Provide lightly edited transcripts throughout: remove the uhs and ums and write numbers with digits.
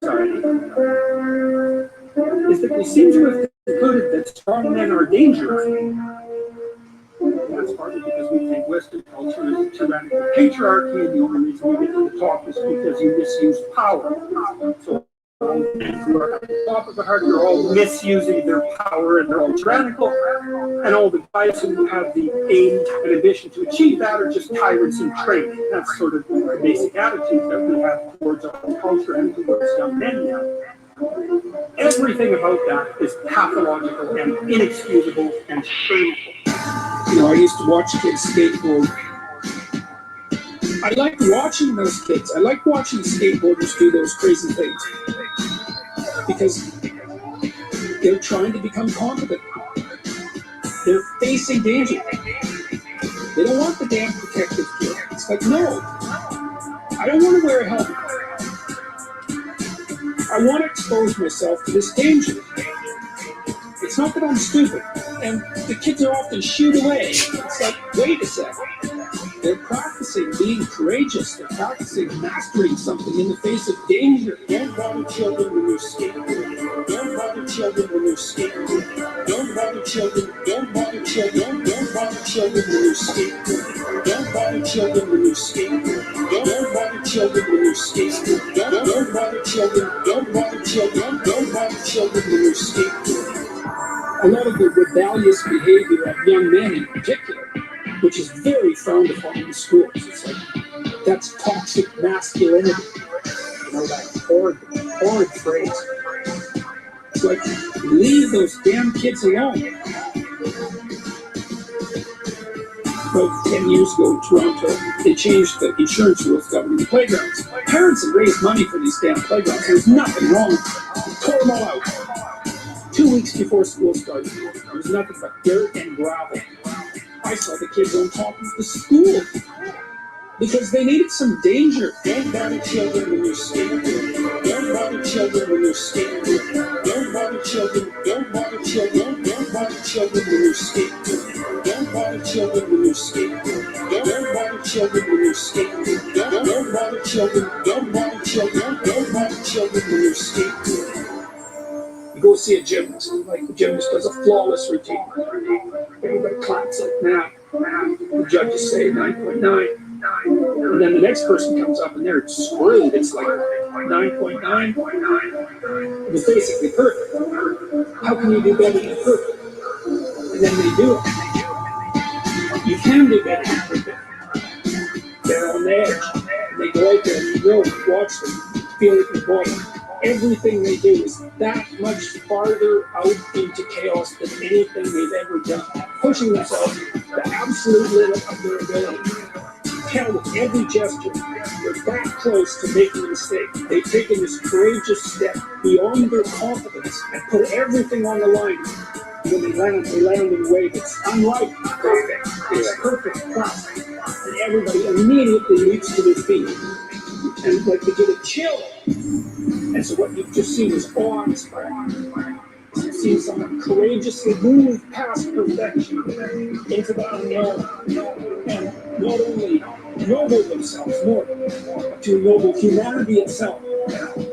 society is that we seem to have concluded that strong men are dangerous. That's partly because we think Western culture is a tyrannical patriarchy, and the only reason you get to the top is because you misuse power. So all the men who are at the top of the heart, they're all misusing their power, and they're all tyrannical. And all the guys who have the aim and ambition to achieve that are just tyrants in training. That's sort of the basic attitude that we have towards our culture and towards young men now. Everything about that is pathological and inexcusable and shameful. You know, I used to watch kids skateboard. I like watching those kids. I like watching skateboarders do those crazy things because they're trying to become competent. They're facing danger. They don't want the damn protective gear. It's like, no, I don't want to wear a helmet. I want to expose myself to this danger. It's not that I'm stupid. And the kids are often shooed away. It's like, wait a second. They're practicing being courageous. They're practicing mastering something in the face of danger. Don't bother children when you're skateboarding. Don't bother children when you're skateboarding. Don't bother children. Don't bother children. Don't bother children when you're skateboarding. Don't bother children when you're skateboarding. Don't bother children when you're skateboarding. Don't bother children. Don't bother children. Don't bother children when you're skateboarding. A lot of the rebellious behavior of young men in particular, which is very frowned upon in schools. It's like, that's toxic masculinity. You know, that horrid phrase. It's like, leave those damn kids alone. About 10 years ago in Toronto, they changed the insurance rules governing the playgrounds. Parents had raised money for these damn playgrounds. There was nothing wrong with them. Tore them all out. 2 weeks before school started, there was nothing but dirt and gravel. I saw the kids on top of the school because they needed some danger. Don't bother children when you're skateboarding. Don't bother children when you're skateboarding. Don't bother children. Don't bother children. Don't bother children when you're skateboarding. Don't bother children when you're skateboarding. Don't bother children when you're skateboarding. Don't bother children. Don't bother children. Don't bother children when you're skateboarding. You go see a gymnast, like the gymnast does a flawless routine. Everybody claps like that. The judges say 9.9. And then the next person comes up and they're screwed. It's like 9.9. It was basically perfect. How can you do better than perfect? And then they do it. You can do better than perfect. They're on the edge. And they go out there and you really watch them, feel it in your body. Everything they do is that much farther out into chaos than anything they've ever done, pushing themselves to the absolute limit of their ability. Tell with every gesture, they're that close to making a mistake. They've taken this courageous step beyond their confidence and put everything on the line. When they land in a way that's unlike perfect. It's perfect plus. And everybody immediately leaps to their feet. And like they get a chill. And so what you've just seen is awe-inspiring. You've seen someone courageously move past perfection into the unknown, and not only ennoble themselves more, but to ennoble humanity itself.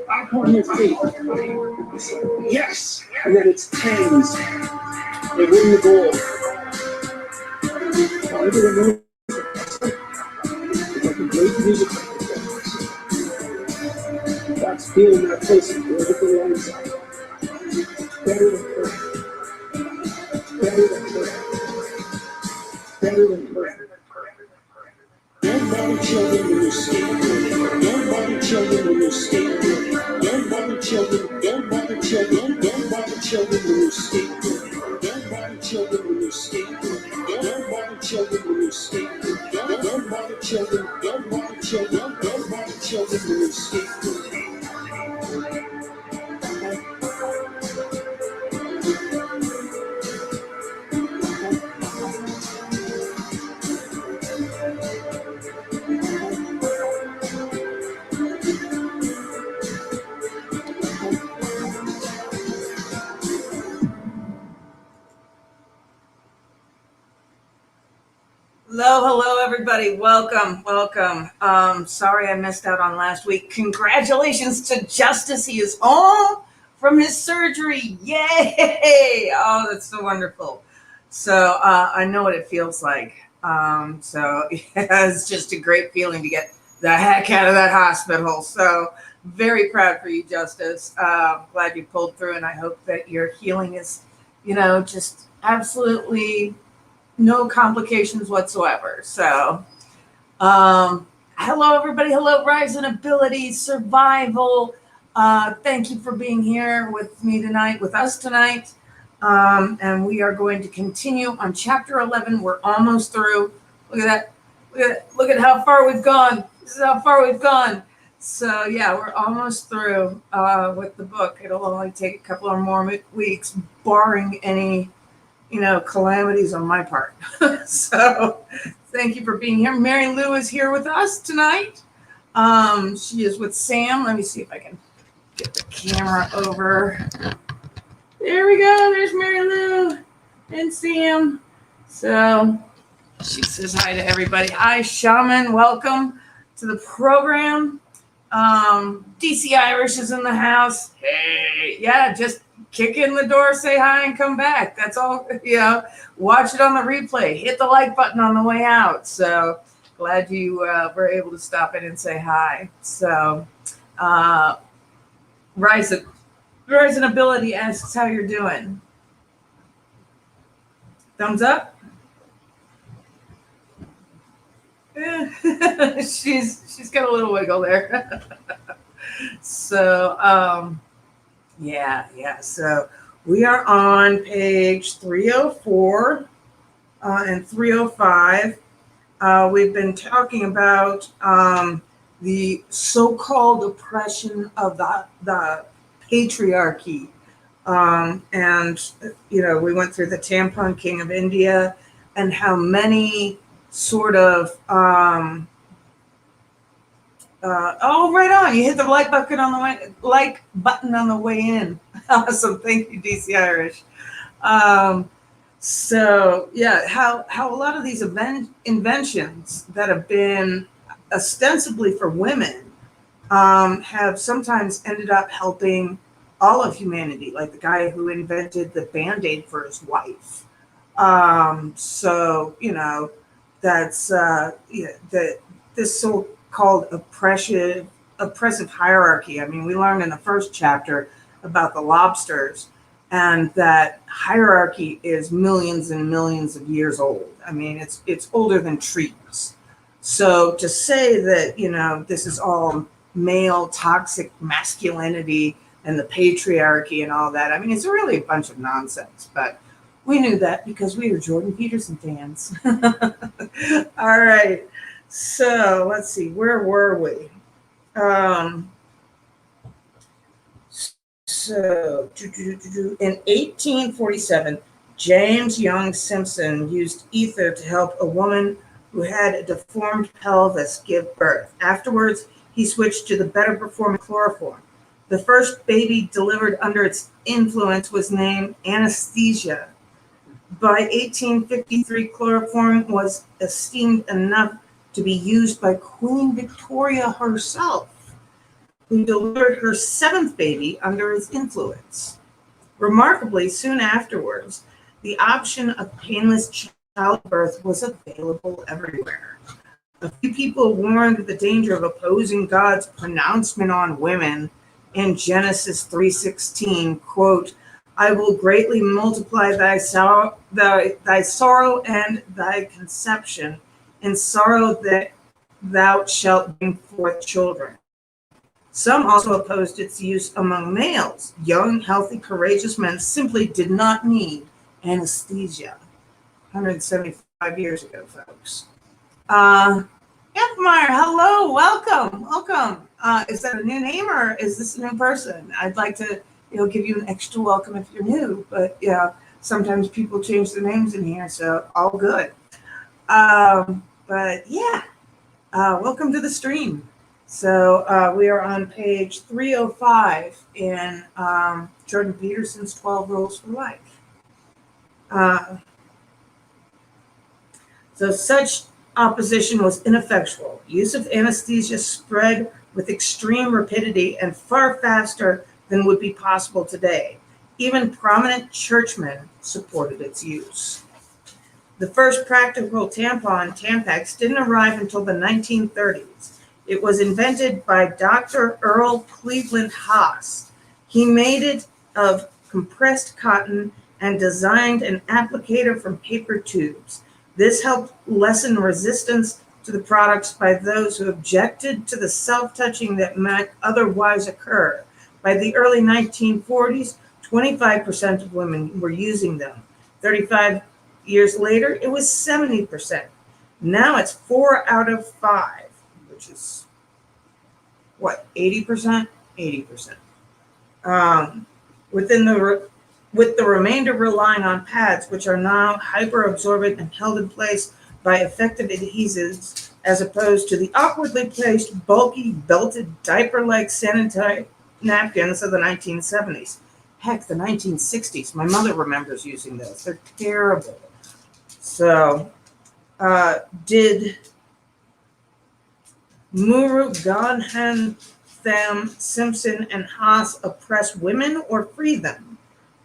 Up on your feet. Yes! And then it's tens. They win the gold. Now everyone knows it's like a great music. That's feeling that place in vertical lines. Better than perfect. Better than perfect. Better than perfect. Don't bother children when you're skateboarding. Don't bother children when you're skateboarding. Don't bother children. Don't bother children. Don't bother children when you're skateboarding. Don't bother children when you're skateboarding. Don't bother children when you're skateboarding. Don't bother children. Don't bother children. Don't bother children when you're skateboarding. Hello, everybody. everybody. Welcome, welcome. Sorry I missed out on last week. Congratulations to Justice. He is home from his surgery. Yay! Oh, that's so wonderful. So I know what it feels like. So yeah, it's just a great feeling to get the heck out of that hospital. So very proud for you, Justice. Glad you pulled through, and I hope that your healing is, just absolutely no complications whatsoever. So, hello, everybody. Hello, Rise in Ability, Survival. Thank you for being here with me tonight, with us tonight. And we are going to continue on chapter 11. We're almost through. Look at that. Look at how far we've gone. This is how far we've gone. So, yeah, we're almost through with the book. It'll only take a couple of more weeks, barring any calamities on my part. So thank you for being here. Mary Lou is here with us tonight. She is with Sam. Let me see if I can get the camera over. There we go. There's Mary Lou and Sam. So she says hi to everybody. Hi, Shaman. Welcome to the program. DC Irish is in the house. Hey, yeah, just kick in the door, say hi, and come back. That's all. Watch it on the replay. Hit the like button on the way out. So glad you were able to stop in and say hi. So Rise in Ability asks how you're doing. Thumbs up. She's got a little wiggle there. So yeah. So we are on page 304 and 305. We've been talking about the so-called oppression of the patriarchy. And we went through the tampon king of India and how many sort of right on. You hit the like button on the way in. Awesome. Thank you, DC Irish. So yeah, how a lot of these inventions that have been ostensibly for women have sometimes ended up helping all of humanity, like the guy who invented the Band-Aid for his wife. So that's this so-called oppressive hierarchy. I mean, we learned in the first chapter about the lobsters, and that hierarchy is millions and millions of years old. I mean, it's older than trees. So to say that this is all male toxic masculinity and the patriarchy and all that, I mean, it's really a bunch of nonsense. But we knew that because we were Jordan Peterson fans. All right. So let's see, where were we? So in 1847, James Young Simpson used ether to help a woman who had a deformed pelvis give birth. Afterwards, he switched to the better performing chloroform. The first baby delivered under its influence was named Anesthesia. By 1853, chloroform was esteemed enough to be used by Queen Victoria herself, who delivered her seventh baby under its influence. Remarkably, soon afterwards, the option of painless childbirth was available everywhere. A few people warned of the danger of opposing God's pronouncement on women in Genesis 3:16, quote, "I will greatly multiply thy sorrow and thy conception. In sorrow that thou shalt bring forth children." Some also opposed its use among males. Young, healthy, courageous men simply did not need anesthesia. 175 years ago, folks. Meyer, hello, welcome. Is that a new name or is this a new person? I'd like to, give you an extra welcome if you're new, but yeah, sometimes people change their names in here, so all good. But yeah, welcome to the stream. So we are on page 305 in Jordan Peterson's 12 Rules for Life. So such opposition was ineffectual. Use of anesthesia spread with extreme rapidity and far faster than would be possible today. Even prominent churchmen supported its use. The first practical tampon, Tampax, didn't arrive until the 1930s. It was invented by Dr. Earl Cleveland Haas. He made it of compressed cotton and designed an applicator from paper tubes. This helped lessen resistance to the products by those who objected to the self-touching that might otherwise occur. By the early 1940s, 25% of women were using them. 35 years later, it was 70%. Now it's 4 out of 5, which is what, 80%? 80%. With the remainder relying on pads, which are now hyper-absorbent and held in place by effective adhesives, as opposed to the awkwardly placed, bulky, belted, diaper-like sanitary napkins of the 1970s. Heck, the 1960s. My mother remembers using those. They're terrible. So, did Murugan, Tham, Simpson, and Haas oppress women or free them?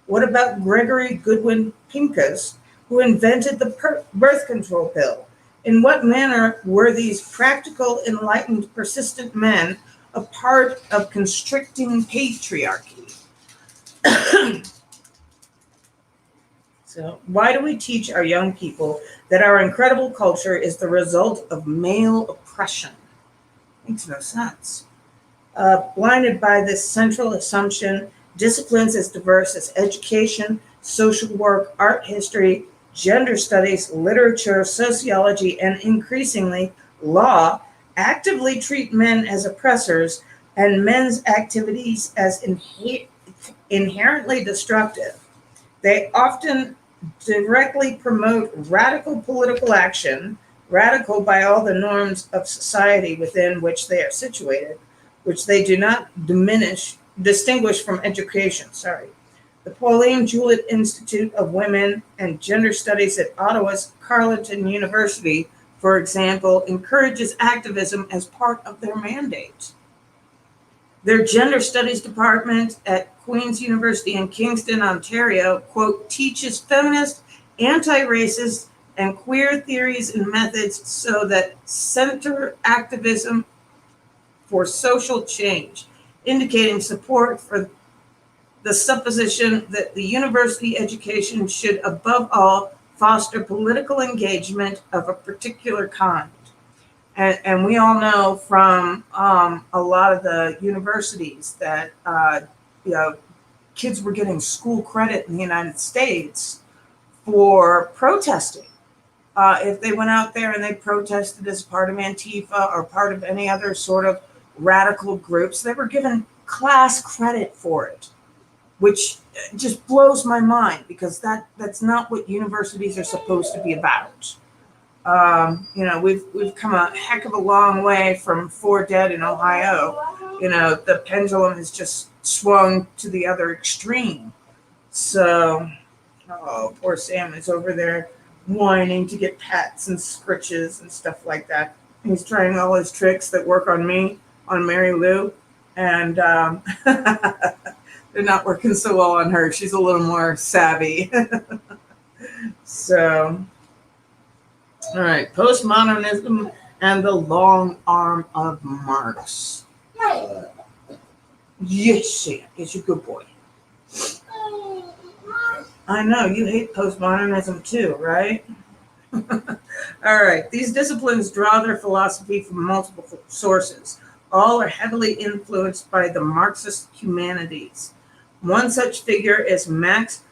What about Gregory Goodwin Pincus, who invented the birth control pill? In what manner were these practical, enlightened, persistent men a part of constricting patriarchy? So, why do we teach our young people that our incredible culture is the result of male oppression? Makes no sense. Blinded by this central assumption, disciplines as diverse as education, social work, art history, gender studies, literature, sociology, and increasingly law actively treat men as oppressors and men's activities as inherently destructive. They often directly promote radical political action, radical by all the norms of society within which they are situated, which they do not distinguish from education. The Pauline Juliet Institute of Women and Gender Studies at Ottawa's Carleton University, for example, encourages activism as part of their mandate. Their Gender Studies Department at Queen's University in Kingston, Ontario, quote, teaches feminist, anti-racist, and queer theories and methods so that center activism for social change, indicating support for the supposition that the university education should, above all, foster political engagement of a particular kind. And we all know from a lot of the universities that kids were getting school credit in the United States for protesting. If they went out there and they protested as part of Antifa or part of any other sort of radical groups, they were given class credit for it, which just blows my mind because that's not what universities are supposed to be about. We've come a heck of a long way from 4 dead in Ohio. The pendulum has just swung to the other extreme. So, poor Sam is over there whining to get pats and scritches and stuff like that. He's trying all his tricks that work on me, on Mary Lou, and they're not working so well on her. She's a little more savvy. So, all right, postmodernism and the long arm of Marx. Yes, Sam, it's a good boy. I know, you hate postmodernism too, right? All right, these disciplines draw their philosophy from multiple sources. All are heavily influenced by the Marxist humanities. One such figure is Max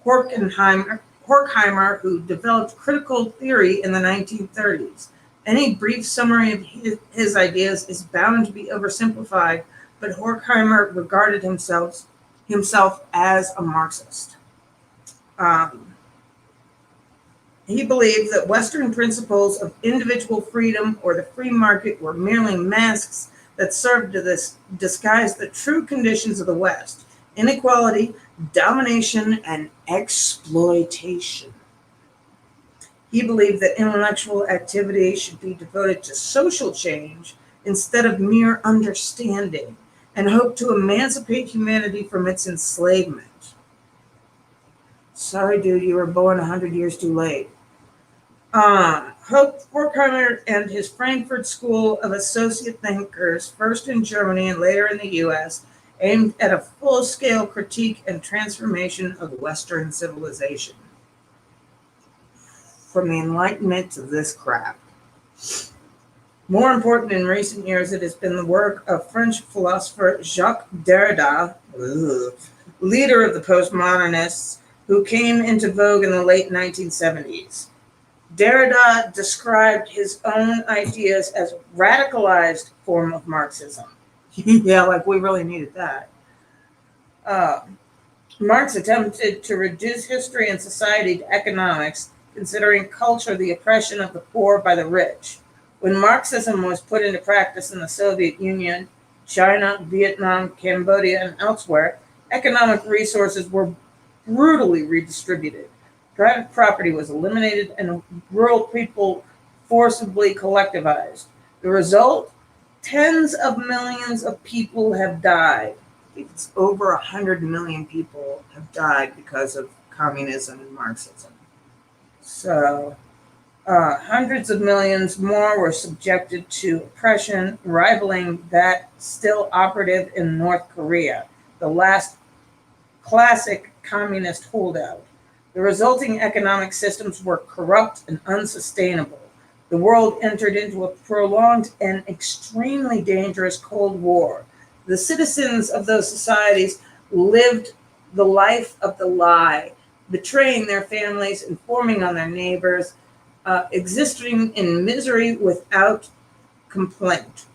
Horkheimer, who developed critical theory in the 1930s. Any brief summary of his ideas is bound to be oversimplified, but Horkheimer regarded himself as a Marxist. He believed that Western principles of individual freedom or the free market were merely masks that served to disguise the true conditions of the West: inequality, domination, and exploitation. He believed that intellectual activity should be devoted to social change instead of mere understanding, and hoped to emancipate humanity from its enslavement. Sorry, dude, you were born 100 years too late. Horkheimer and his Frankfurt School of Associate Thinkers, first in Germany and later in the US, aimed at a full-scale critique and transformation of Western civilization. From the Enlightenment to this crap. More important in recent years, it has been the work of French philosopher Jacques Derrida, leader of the postmodernists, who came into vogue in the late 1970s. Derrida described his own ideas as a radicalized form of Marxism. Yeah, like we really needed that. Marx attempted to reduce history and society to economics, considering culture the oppression of the poor by the rich. When Marxism was put into practice in the Soviet Union, China, Vietnam, Cambodia, and elsewhere, economic resources were brutally redistributed. Private property was eliminated and rural people forcibly collectivized. The result? Tens of millions of people have died. I think it's over 100 million people have died because of communism and Marxism. So, hundreds of millions more were subjected to oppression, rivaling that still operative in North Korea, the last classic communist holdout. The resulting economic systems were corrupt and unsustainable. The world entered into a prolonged and extremely dangerous Cold War. The citizens of those societies lived the life of the lie, betraying their families, informing on their neighbors, existing in misery without complaint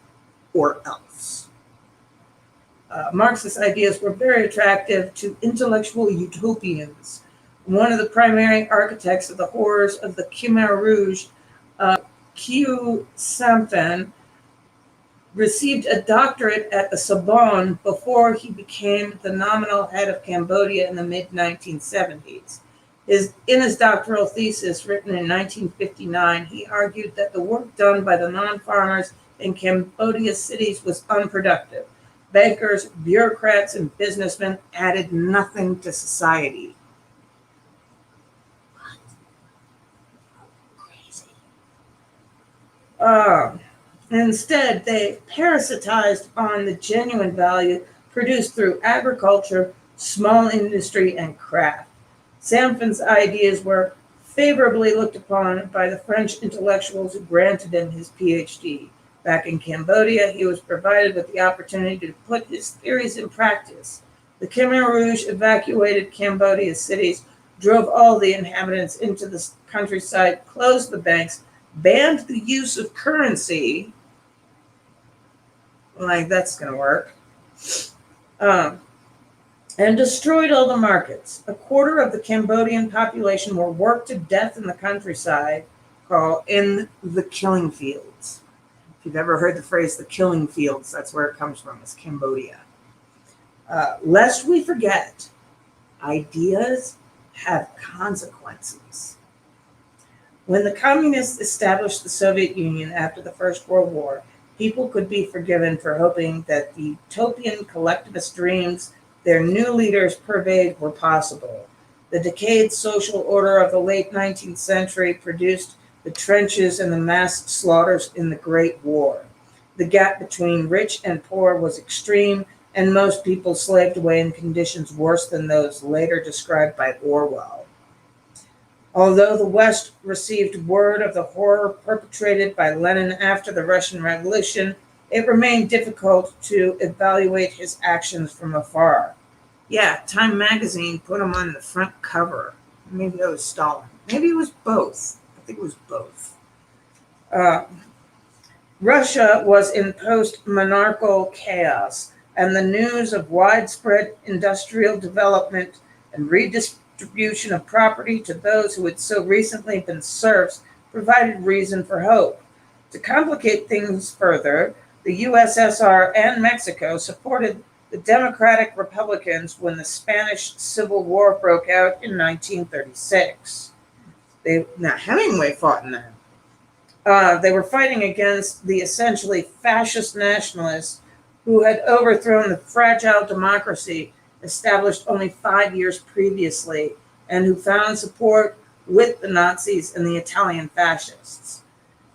or else. Marxist ideas were very attractive to intellectual utopians. One of the primary architects of the horrors of the Khmer Rouge, Khieu Samphan, received a doctorate at the Sorbonne before he became the nominal head of Cambodia in the mid-1970s. In his doctoral thesis, written in 1959, he argued that the work done by the non-farmers in Cambodia's cities was unproductive. Bankers, bureaucrats, and businessmen added nothing to society. What? Crazy. Instead, they parasitized on the genuine value produced through agriculture, small industry, and craft. Samphan's ideas were favorably looked upon by the French intellectuals who granted him his PhD. Back in Cambodia, he was provided with the opportunity to put his theories in practice. The Khmer Rouge evacuated Cambodia's cities, drove all the inhabitants into the countryside, closed the banks, banned the use of currency. Like, that's going to work. And destroyed all the markets. A quarter of the Cambodian population were worked to death in the countryside, called in the killing fields. If you've ever heard the phrase the killing fields, that's where it comes from, it's Cambodia. Lest we forget, ideas have consequences. When the communists established the Soviet Union after the First World War, people could be forgiven for hoping that the utopian collectivist dreams their new leaders purveyed were possible. The decayed social order of the late 19th century produced the trenches and the mass slaughters in the Great War. The gap between rich and poor was extreme, and most people slaved away in conditions worse than those later described by Orwell. Although the West received word of the horror perpetrated by Lenin after the Russian Revolution, it remained difficult to evaluate his actions from afar. Yeah, Time magazine put him on the front cover. Maybe that was Stalin. Maybe it was both. I think it was both. Russia was in post-monarchical chaos, and the news of widespread industrial development and redistribution of property to those who had so recently been serfs provided reason for hope. To complicate things further, the USSR and Mexico supported the Democratic Republicans when the Spanish Civil War broke out in 1936. Now Hemingway fought in that. They were fighting against the essentially fascist nationalists who had overthrown the fragile democracy established only 5 years previously and who found support with the Nazis and the Italian fascists.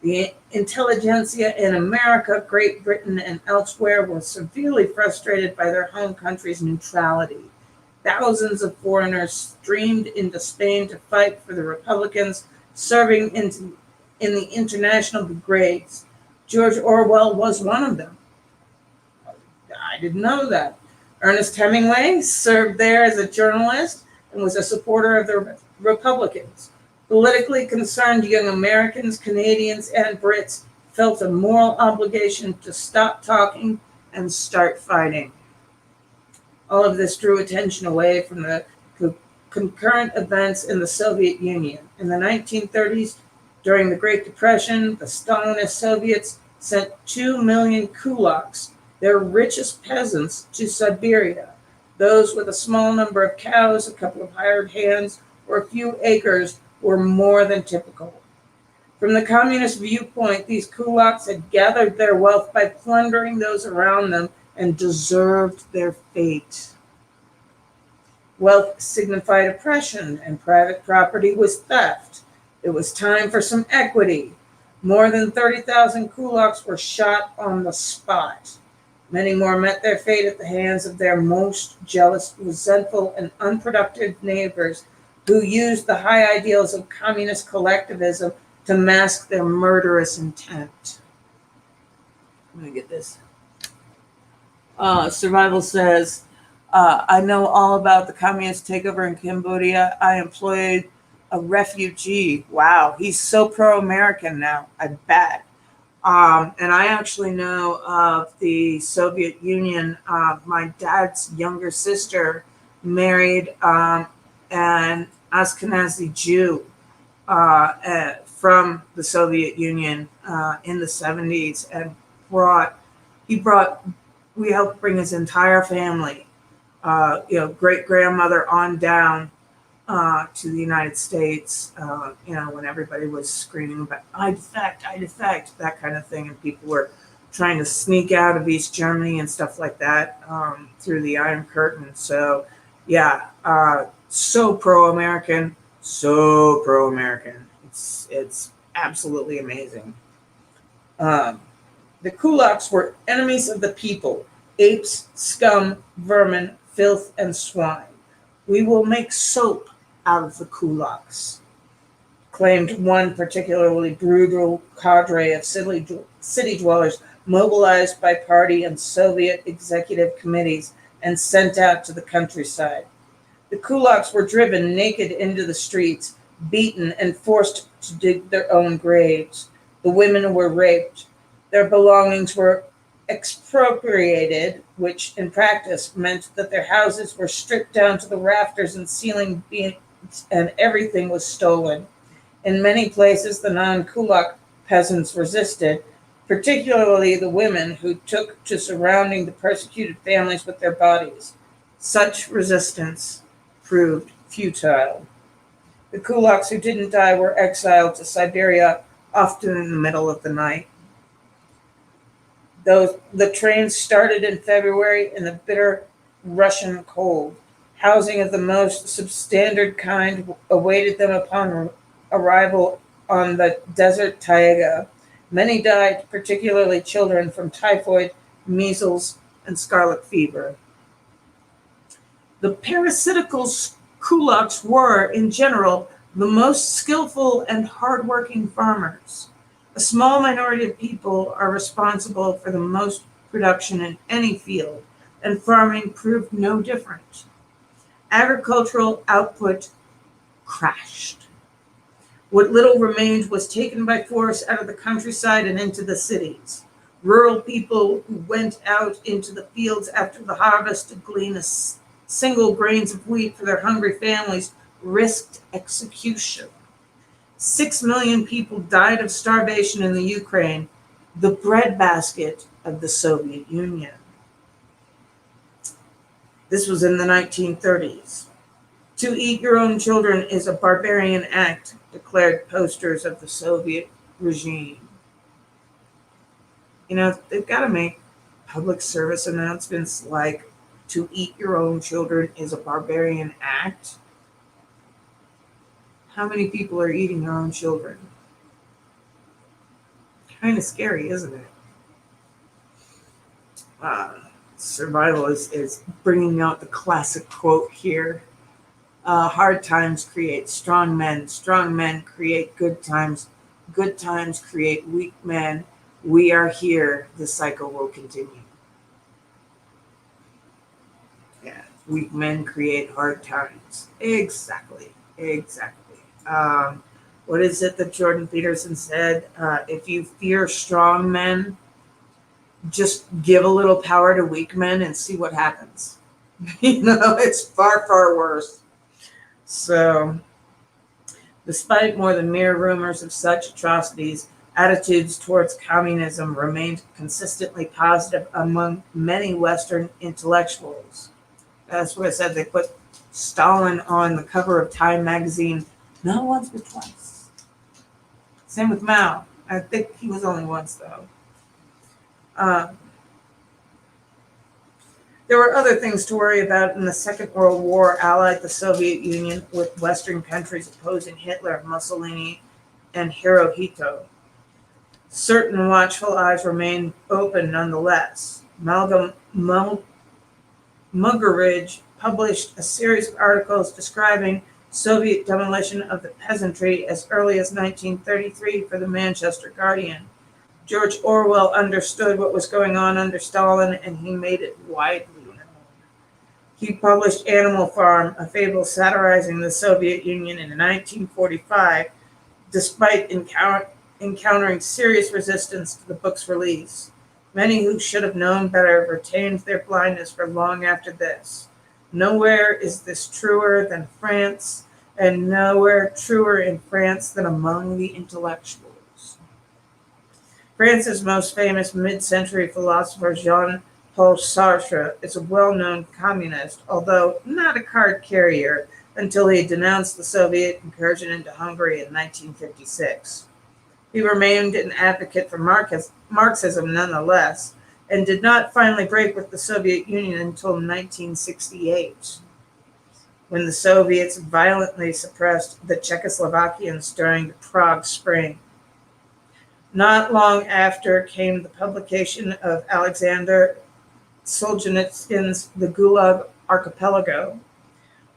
The intelligentsia in America, Great Britain, and elsewhere were severely frustrated by their home country's neutrality. Thousands of foreigners streamed into Spain to fight for the Republicans, serving in the international brigades. George Orwell was one of them. I didn't know that. Ernest Hemingway served there as a journalist and was a supporter of the Republicans. Politically concerned young Americans, Canadians, and Brits felt a moral obligation to stop talking and start fighting. All of this drew attention away from the concurrent events in the Soviet Union. In the 1930s, during the Great Depression, the Stalinist Soviets sent 2 million kulaks, their richest peasants, to Siberia. Those with a small number of cows, a couple of hired hands, or a few acres were more than typical. From the communist viewpoint, these kulaks had gathered their wealth by plundering those around them and deserved their fate. Wealth signified oppression, and private property was theft. It was time for some equity. More than 30,000 kulaks were shot on the spot. Many more met their fate at the hands of their most jealous, resentful, and unproductive neighbors who used the high ideals of communist collectivism to mask their murderous intent. Let me get this. Survival says, I know all about the communist takeover in Cambodia. I employed a refugee. Wow, he's so pro-American now, I bet. And I actually know of the Soviet Union. My dad's younger sister married an Ashkenazi Jew from the Soviet Union in the 70s, and we helped bring his entire family, great grandmother on down to the United States, when everybody was screaming about, I defect, that kind of thing. And people were trying to sneak out of East Germany and stuff like that through the Iron Curtain. So, yeah, so pro-American. It's absolutely amazing. The kulaks were enemies of the people, apes, scum, vermin, filth, and swine. We will make soap out of the kulaks, claimed one particularly brutal cadre of city dwellers mobilized by party and Soviet executive committees and sent out to the countryside. The kulaks were driven naked into the streets, beaten, and forced to dig their own graves. The women were raped. Their belongings were expropriated, which in practice meant that their houses were stripped down to the rafters and ceiling beams, and everything was stolen. In many places, the non-kulak peasants resisted, particularly the women who took to surrounding the persecuted families with their bodies. Such resistance proved futile. The kulaks who didn't die were exiled to Siberia, often in the middle of the night. The trains started in February in the bitter Russian cold. Housing of the most substandard kind awaited them upon arrival on the desert taiga. Many died, particularly children, from typhoid, measles, and scarlet fever. The parasitical kulaks were, in general, the most skillful and hardworking farmers. A small minority of people are responsible for the most production in any field, and farming proved no different. Agricultural output crashed. What little remained was taken by force out of the countryside and into the cities. Rural people who went out into the fields after the harvest to glean single grains of wheat for their hungry families risked execution. 6 million people died of starvation in the Ukraine, the breadbasket of the Soviet Union. This was in the 1930s. To eat your own children is a barbarian act, declared posters of the Soviet regime. You know, they've got to make public service announcements like, to eat your own children is a barbarian act. How many people are eating their own children? Kind of scary, isn't it? Survival is bringing out the classic quote here. Hard times create strong men create good times create weak men. We are here, the cycle will continue. Yeah, weak men create hard times. Exactly. What is it that Jordan Peterson said? If you fear strong men, just give a little power to weak men and see what happens. It's far, far worse. So, despite more than mere rumors of such atrocities, attitudes towards communism remained consistently positive among many Western intellectuals. That's what I said. They put Stalin on the cover of Time magazine not once but twice. Same with Mao. I think he was only once, though. There were other things to worry about in the Second World War, allied the Soviet Union with Western countries opposing Hitler, Mussolini, and Hirohito. Certain watchful eyes remained open nonetheless. Malcolm Muggeridge published a series of articles describing Soviet demolition of the peasantry as early as 1933 for the Manchester Guardian. George Orwell understood what was going on under Stalin, and he made it widely known. He published Animal Farm, a fable satirizing the Soviet Union in 1945, despite encountering serious resistance to the book's release. Many who should have known better retained their blindness for long after this. Nowhere is this truer than France, and nowhere truer in France than among the intellectuals. France's most famous mid-century philosopher, Jean-Paul Sartre, is a well-known communist, although not a card carrier until he denounced the Soviet incursion into Hungary in 1956. He remained an advocate for Marxism nonetheless, and did not finally break with the Soviet Union until 1968, when the Soviets violently suppressed the Czechoslovakians during the Prague Spring. Not long after came the publication of Alexander Solzhenitsyn's The Gulag Archipelago,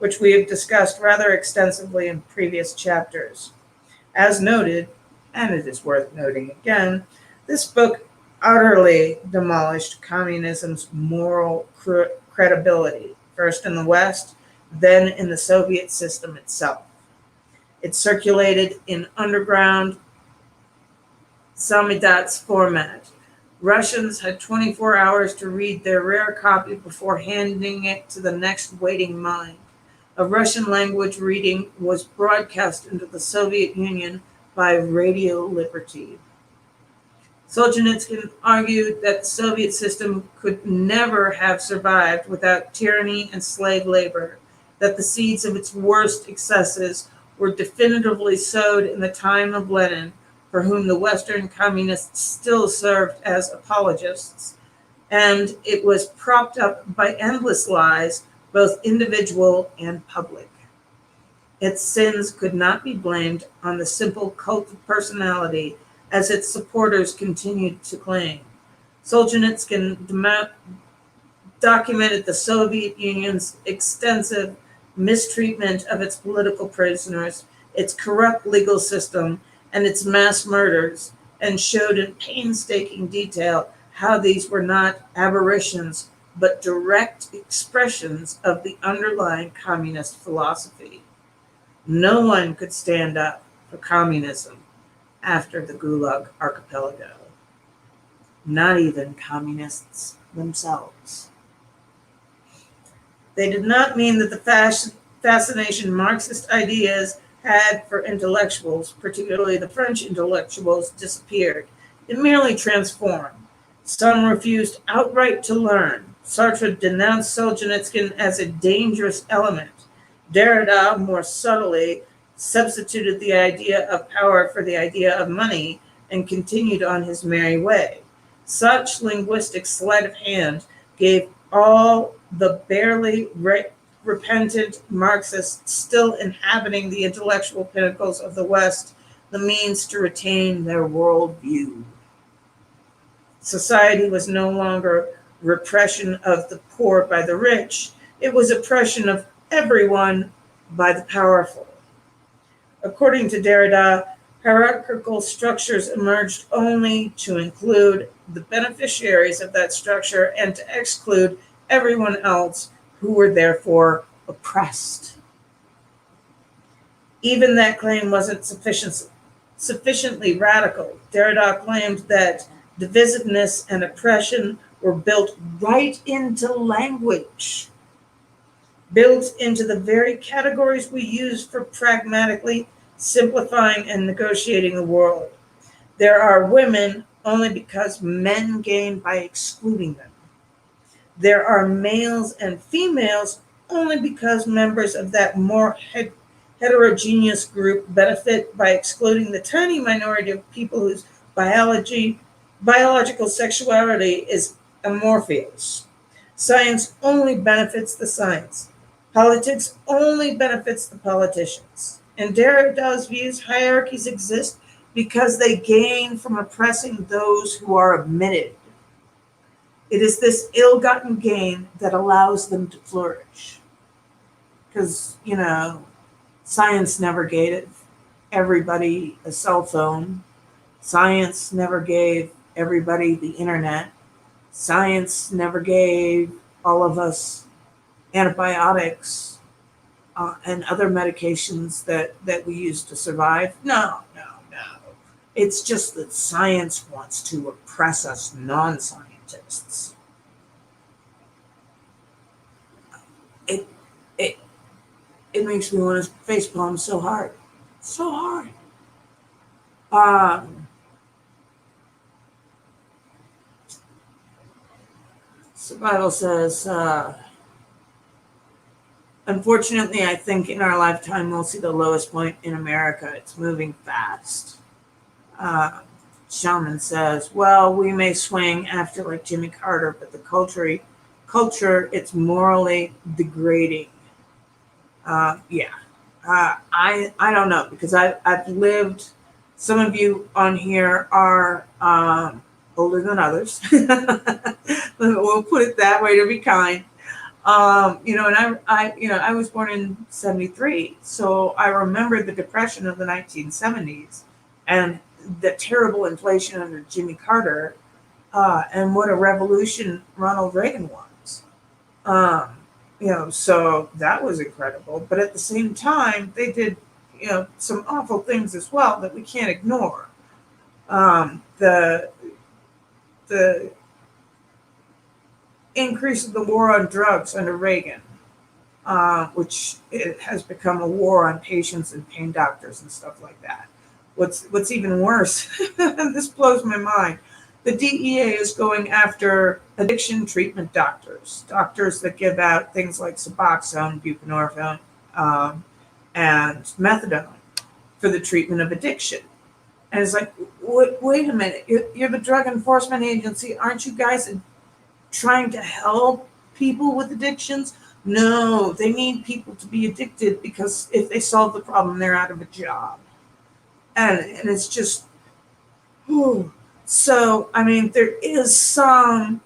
which we have discussed rather extensively in previous chapters. As noted, and it is worth noting again, this book utterly demolished communism's moral credibility, first in the West, then in the Soviet system itself. It circulated in underground Samizdat's format. Russians had 24 hours to read their rare copy before handing it to the next waiting mind. A Russian language reading was broadcast into the Soviet Union by Radio Liberty. Solzhenitsyn argued that the Soviet system could never have survived without tyranny and slave labor, that the seeds of its worst excesses were definitively sowed in the time of Lenin, for whom the Western communists still served as apologists, and it was propped up by endless lies, both individual and public. Its sins could not be blamed on the simple cult of personality, as its supporters continued to claim. Solzhenitsyn documented the Soviet Union's extensive mistreatment of its political prisoners, its corrupt legal system, and its mass murders, and showed in painstaking detail how these were not aberrations, but direct expressions of the underlying communist philosophy. No one could stand up for communism after the Gulag Archipelago. Not even communists themselves. They did not mean that the fascination Marxist ideas had for intellectuals, particularly the French intellectuals, disappeared. It merely transformed. Some refused outright to learn. Sartre denounced Solzhenitsyn as a dangerous element. Derrida more subtly substituted the idea of power for the idea of money and continued on his merry way. Such linguistic sleight of hand gave all the barely repentant Marxists still inhabiting the intellectual pinnacles of the West the means to retain their worldview. Society was no longer repression of the poor by the rich, it was oppression of everyone by the powerful. According to Derrida, hierarchical structures emerged only to include the beneficiaries of that structure and to exclude everyone else who were therefore oppressed. Even that claim wasn't sufficiently radical. Derrida claimed that divisiveness and oppression were built right into language, built into the very categories we use for pragmatically simplifying and negotiating the world. There are women only because men gain by excluding them. There are males and females only because members of that more heterogeneous group benefit by excluding the tiny minority of people whose biological sexuality is amorphous. Science only benefits the science. Politics only benefits the politicians. In Derrida's views, hierarchies exist because they gain from oppressing those who are omitted. It is this ill-gotten gain that allows them to flourish. Because, science never gave everybody a cell phone. Science never gave everybody the internet. Science never gave all of us antibiotics and other medications that we use to survive. No. It's just that science wants to oppress us non-scientists. It makes me want to facepalm so hard. So hard. The Bible says, unfortunately, I think in our lifetime we'll see the lowest point in America. It's moving fast. Shaman says, well, we may swing after like Jimmy Carter, but the culture, it's morally degrading. I don't know, because I've lived, some of you on here are older than others. We'll put it that way to be kind. And I was born in 73, so I remember the Depression of the 1970s and the terrible inflation under Jimmy Carter, and what a revolution Ronald Reagan was. So that was incredible. But at the same time, they did, some awful things as well that we can't ignore. The increase of the war on drugs under Reagan, which it has become a war on patients and pain doctors and stuff like that. What's even worse, this blows my mind, the DEA is going after addiction treatment doctors that give out things like Suboxone, buprenorphine, and methadone for the treatment of addiction. And it's like, wait a minute, you're the Drug Enforcement Agency. Aren't you guys trying to help people with addictions? No, they need people to be addicted because if they solve the problem, they're out of a job. And it's just, so, there is some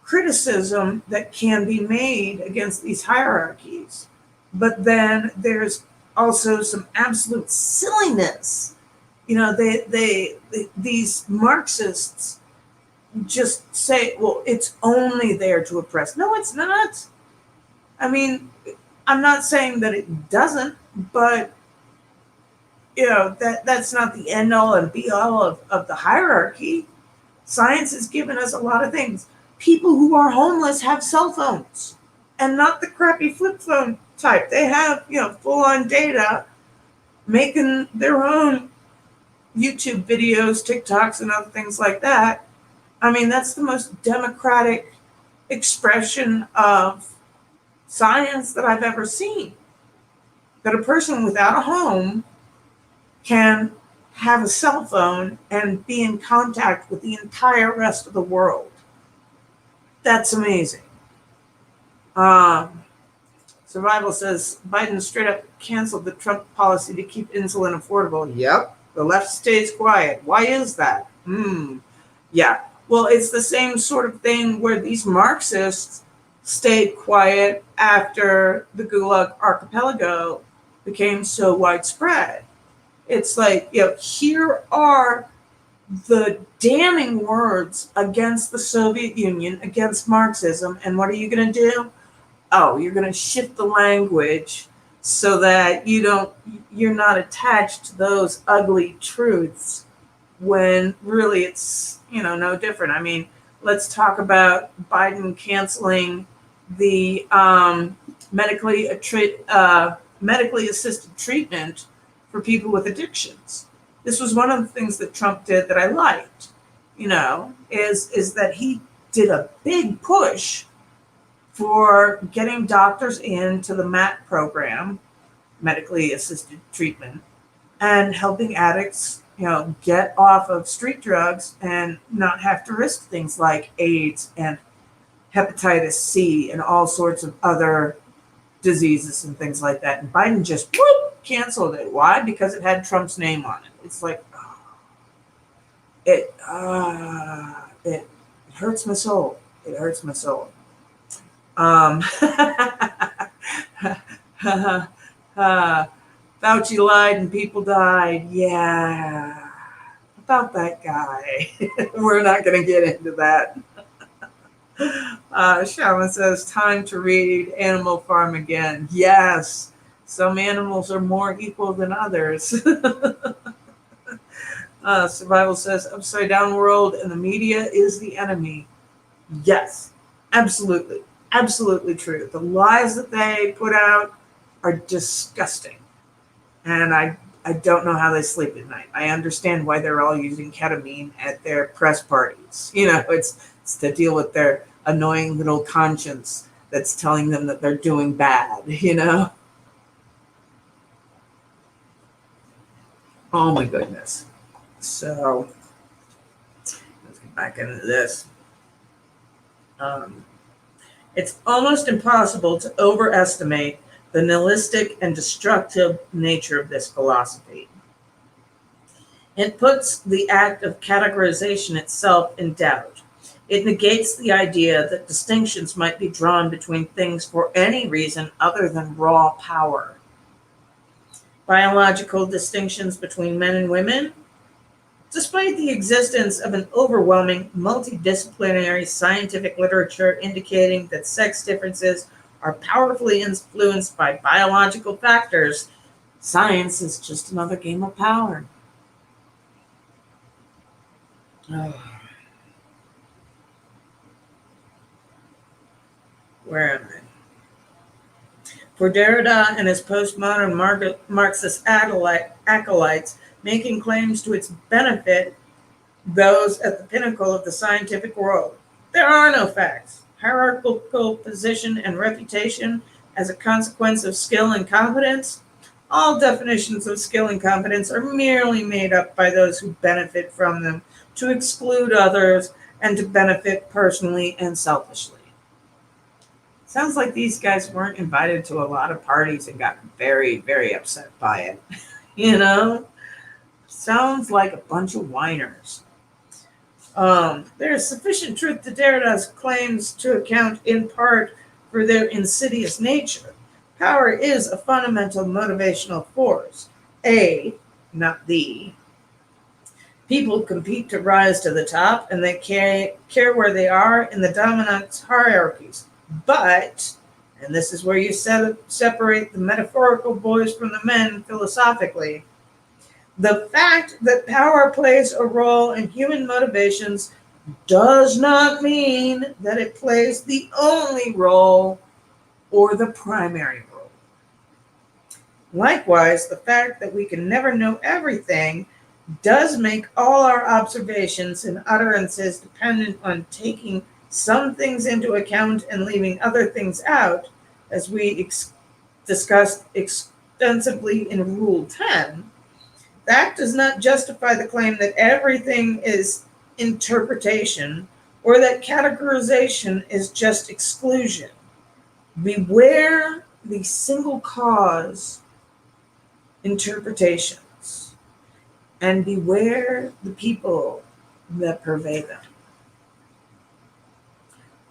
criticism that can be made against these hierarchies, but then there's also some absolute silliness. These Marxists just say, well, it's only there to oppress. No, it's not. I'm not saying that it doesn't, but that's not the end all and be all of the hierarchy. Science has given us a lot of things. People who are homeless have cell phones, and not the crappy flip phone type. They have, full on data, making their own YouTube videos, TikToks, and other things like that. That's the most democratic expression of science that I've ever seen. that a person without a home can have a cell phone and be in contact with the entire rest of the world. That's amazing. Survival says Biden straight up canceled the Trump policy to keep insulin affordable. Yep. The left stays quiet. Why is that? Yeah. Well, it's the same sort of thing where these Marxists stayed quiet after the Gulag Archipelago became so widespread. It's like, here are the damning words against the Soviet Union, against Marxism, and what are you going to do? Oh, you're going to shift the language so that you're not attached to those ugly truths when really it's, no different. I mean, let's talk about Biden canceling the medically assisted treatment for people with addictions. This was one of the things that Trump did that I liked, is that he did a big push for getting doctors into the MAT program, medically assisted treatment, and helping addicts, get off of street drugs and not have to risk things like AIDS and hepatitis C and all sorts of other diseases and things like that. And Biden just canceled it. Why? Because it had Trump's name on it. It's like, it hurts my soul. It hurts my soul. Fauci lied and people died. Yeah, about that guy. We're not going to get into that. Shaman says, time to read Animal Farm again. Yes, some animals are more equal than others. Survival says, upside down world and the media is the enemy. Yes, absolutely. Absolutely true. The lies that they put out are disgusting. And I don't know how they sleep at night. I understand why they're all using ketamine at their press parties. It's to deal with their annoying little conscience that's telling them that they're doing bad, Oh my goodness. So let's get back into this. It's almost impossible to overestimate the nihilistic and destructive nature of this philosophy. It puts the act of categorization itself in doubt. It negates the idea that distinctions might be drawn between things for any reason other than raw power. Biological distinctions between men and women, despite the existence of an overwhelming multidisciplinary scientific literature indicating that sex differences are powerfully influenced by biological factors, science is just another game of power. Where am I? For Derrida and his postmodern Marxist acolytes, making claims to its benefit those at the pinnacle of the scientific world, there are no facts. Hierarchical position and reputation as a consequence of skill and competence. All definitions of skill and competence are merely made up by those who benefit from them to exclude others and to benefit personally and selfishly. Sounds like these guys weren't invited to a lot of parties and got very, very upset by it. Sounds like a bunch of whiners. There is sufficient truth to Derrida's claims to account in part for their insidious nature. Power is a fundamental motivational force. Not the. People compete to rise to the top, and they care where they are in the dominant hierarchies. But, and this is where you separate the metaphorical boys from the men philosophically, the fact that power plays a role in human motivations does not mean that it plays the only role or the primary role. Likewise, the fact that we can never know everything does make all our observations and utterances dependent on taking some things into account and leaving other things out, as we discussed ostensibly in Rule 10, that does not justify the claim that everything is interpretation or that categorization is just exclusion. Beware the single cause interpretations and beware the people that purvey them.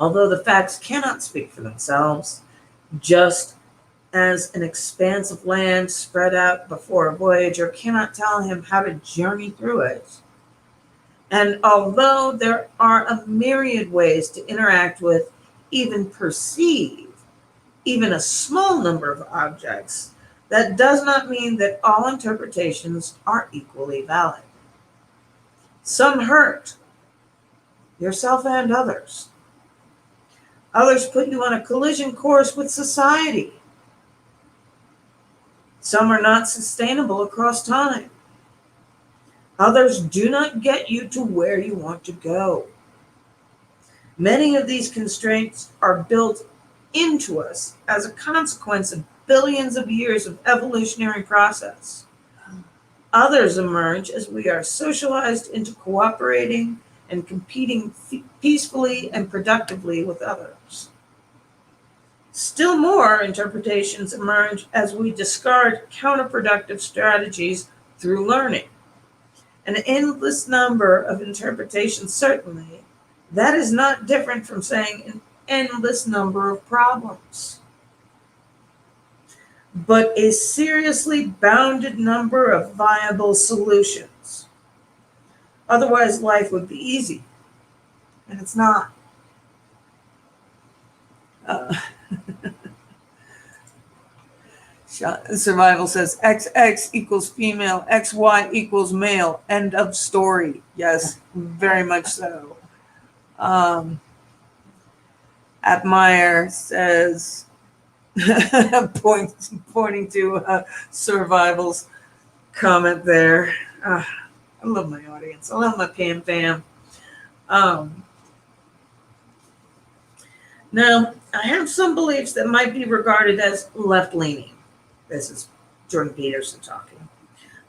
Although the facts cannot speak for themselves, just as an expanse of land spread out before a voyager cannot tell him how to journey through it, and although there are a myriad ways to interact with, even perceive, even a small number of objects, that does not mean that all interpretations are equally valid. Some hurt yourself and others. Others put you on a collision course with society. Some are not sustainable across time. Others do not get you to where you want to go. Many of these constraints are built into us as a consequence of billions of years of evolutionary process. Others emerge as we are socialized into cooperating and competing peacefully and productively with others. Still more interpretations emerge as we discard counterproductive strategies through learning. An endless number of interpretations, certainly, that is not different from saying an endless number of problems, but a seriously bounded number of viable solutions. Otherwise, life would be easy, and it's not. Survival says XX equals female, XY equals male. End of story. Yes, very much so. Admire says, pointing to Survival's comment there. I love my audience. I love my Pam fam. Now, I have some beliefs that might be regarded as left-leaning. This is Jordan Peterson talking.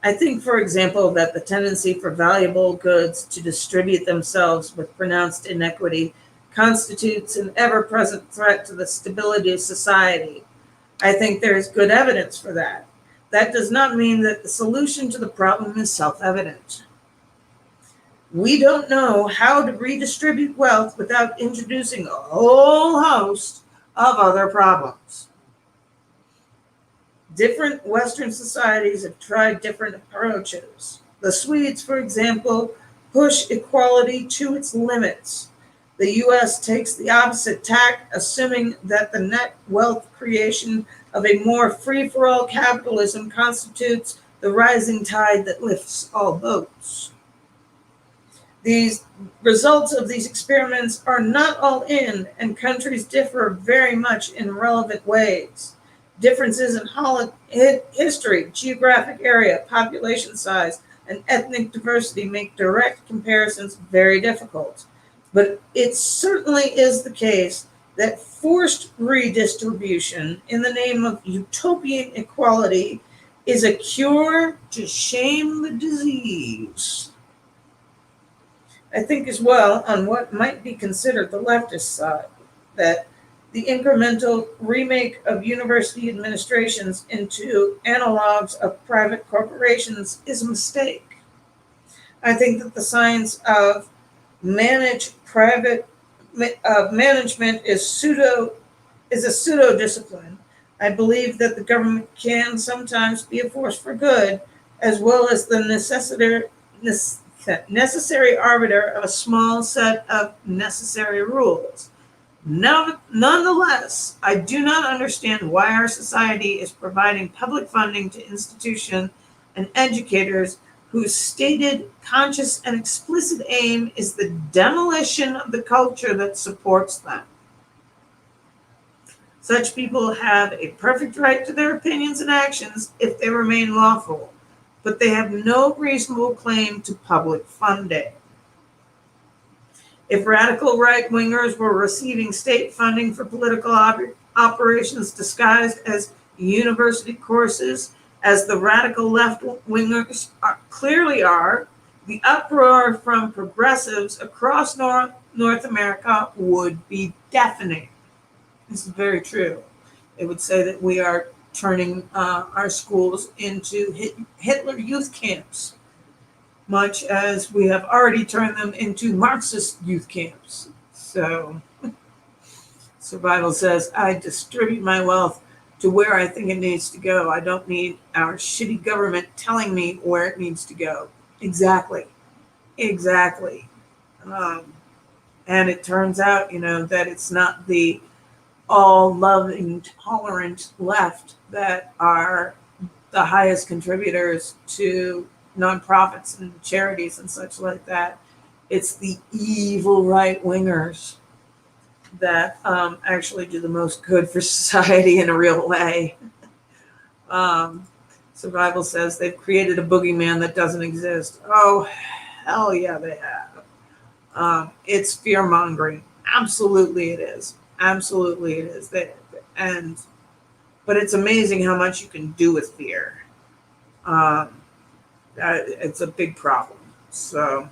I think, for example, that the tendency for valuable goods to distribute themselves with pronounced inequity constitutes an ever-present threat to the stability of society. I think there is good evidence for that. That does not mean that the solution to the problem is self-evident. We don't know how to redistribute wealth without introducing a whole host of other problems. Different Western societies have tried different approaches. The Swedes, for example, push equality to its limits. The U.S. takes the opposite tack, assuming that the net wealth creation of a more free-for-all capitalism constitutes the rising tide that lifts all boats. These results of these experiments are not all in, and countries differ very much in relevant ways. Differences in history, geographic area, population size, and ethnic diversity make direct comparisons very difficult. But it certainly is the case that forced redistribution in the name of utopian equality is a cure to shame the disease. I think as well on what might be considered the leftist side, that the incremental remake of university administrations into analogs of private corporations is a mistake. I think that the science of management is a pseudo discipline. I believe that the government can sometimes be a force for good, as well as the necessary arbiter of a small set of necessary rules. Nonetheless, I do not understand why our society is providing public funding to institutions and educators whose stated, conscious, and explicit aim is the demolition of the culture that supports them. Such people have a perfect right to their opinions and actions if they remain lawful, but they have no reasonable claim to public funding. If radical right-wingers were receiving state funding for political operations disguised as university courses, as the radical left-wingers clearly are, the uproar from progressives across North America would be deafening. This is very true. They would say that we are turning our schools into Hitler youth camps, much as we have already turned them into Marxist youth camps. So, Survival says, I distribute my wealth to where I think it needs to go. I don't need our shitty government telling me where it needs to go. Exactly. Exactly. And it turns out, that it's not the all loving, tolerant left that are the highest contributors to nonprofits and charities and such like that. It's the evil right wingers that actually do the most good for society in a real way. Survival says they've created a boogeyman that doesn't exist. Oh, hell yeah, they have. It's fear mongering. Absolutely, it is. Absolutely, it is. But it's amazing how much you can do with fear. It's a big problem. So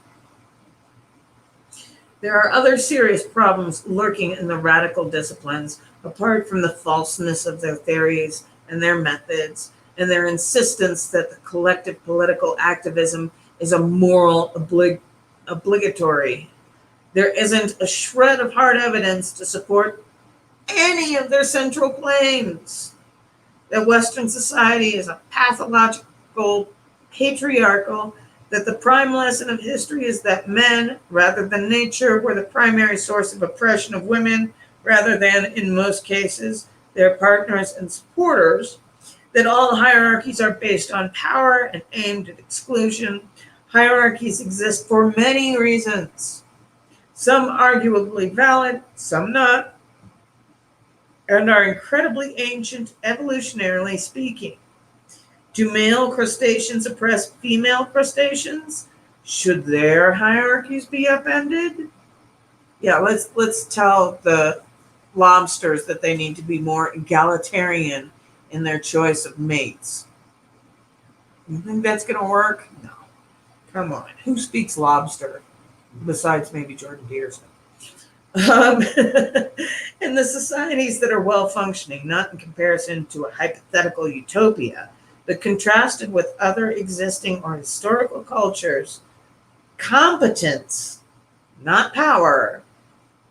there are other serious problems lurking in the radical disciplines, apart from the falseness of their theories and their methods, and their insistence that the collective political activism is a moral obligatory. There isn't a shred of hard evidence to support any of their central claims. That Western society is a pathological, patriarchal, that the prime lesson of history is that men, rather than nature, were the primary source of oppression of women, rather than, in most cases, their partners and supporters, that all hierarchies are based on power and aimed at exclusion. Hierarchies exist for many reasons, some arguably valid, some not, and are incredibly ancient, evolutionarily speaking. Do male crustaceans oppress female crustaceans? Should their hierarchies be upended? Yeah, let's tell the lobsters that they need to be more egalitarian in their choice of mates. You think that's going to work? No. Come on. Who speaks lobster besides maybe Jordan Peterson? In the societies that are well functioning, not in comparison to a hypothetical utopia, but contrasted with other existing or historical cultures, competence, not power,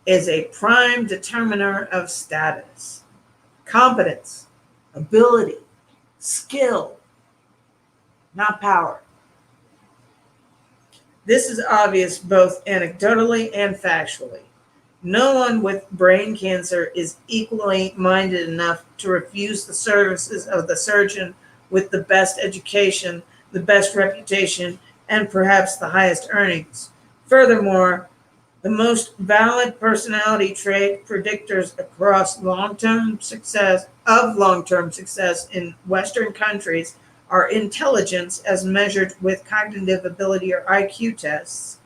is a prime determiner of status. Competence, ability, skill, not power. This is obvious both anecdotally and factually. No one with brain cancer is equally minded enough to refuse the services of the surgeon with the best education, the best reputation, and perhaps the highest earnings. Furthermore, the most valid personality trait predictors across long-term success in Western countries are intelligence as measured with cognitive ability or IQ tests,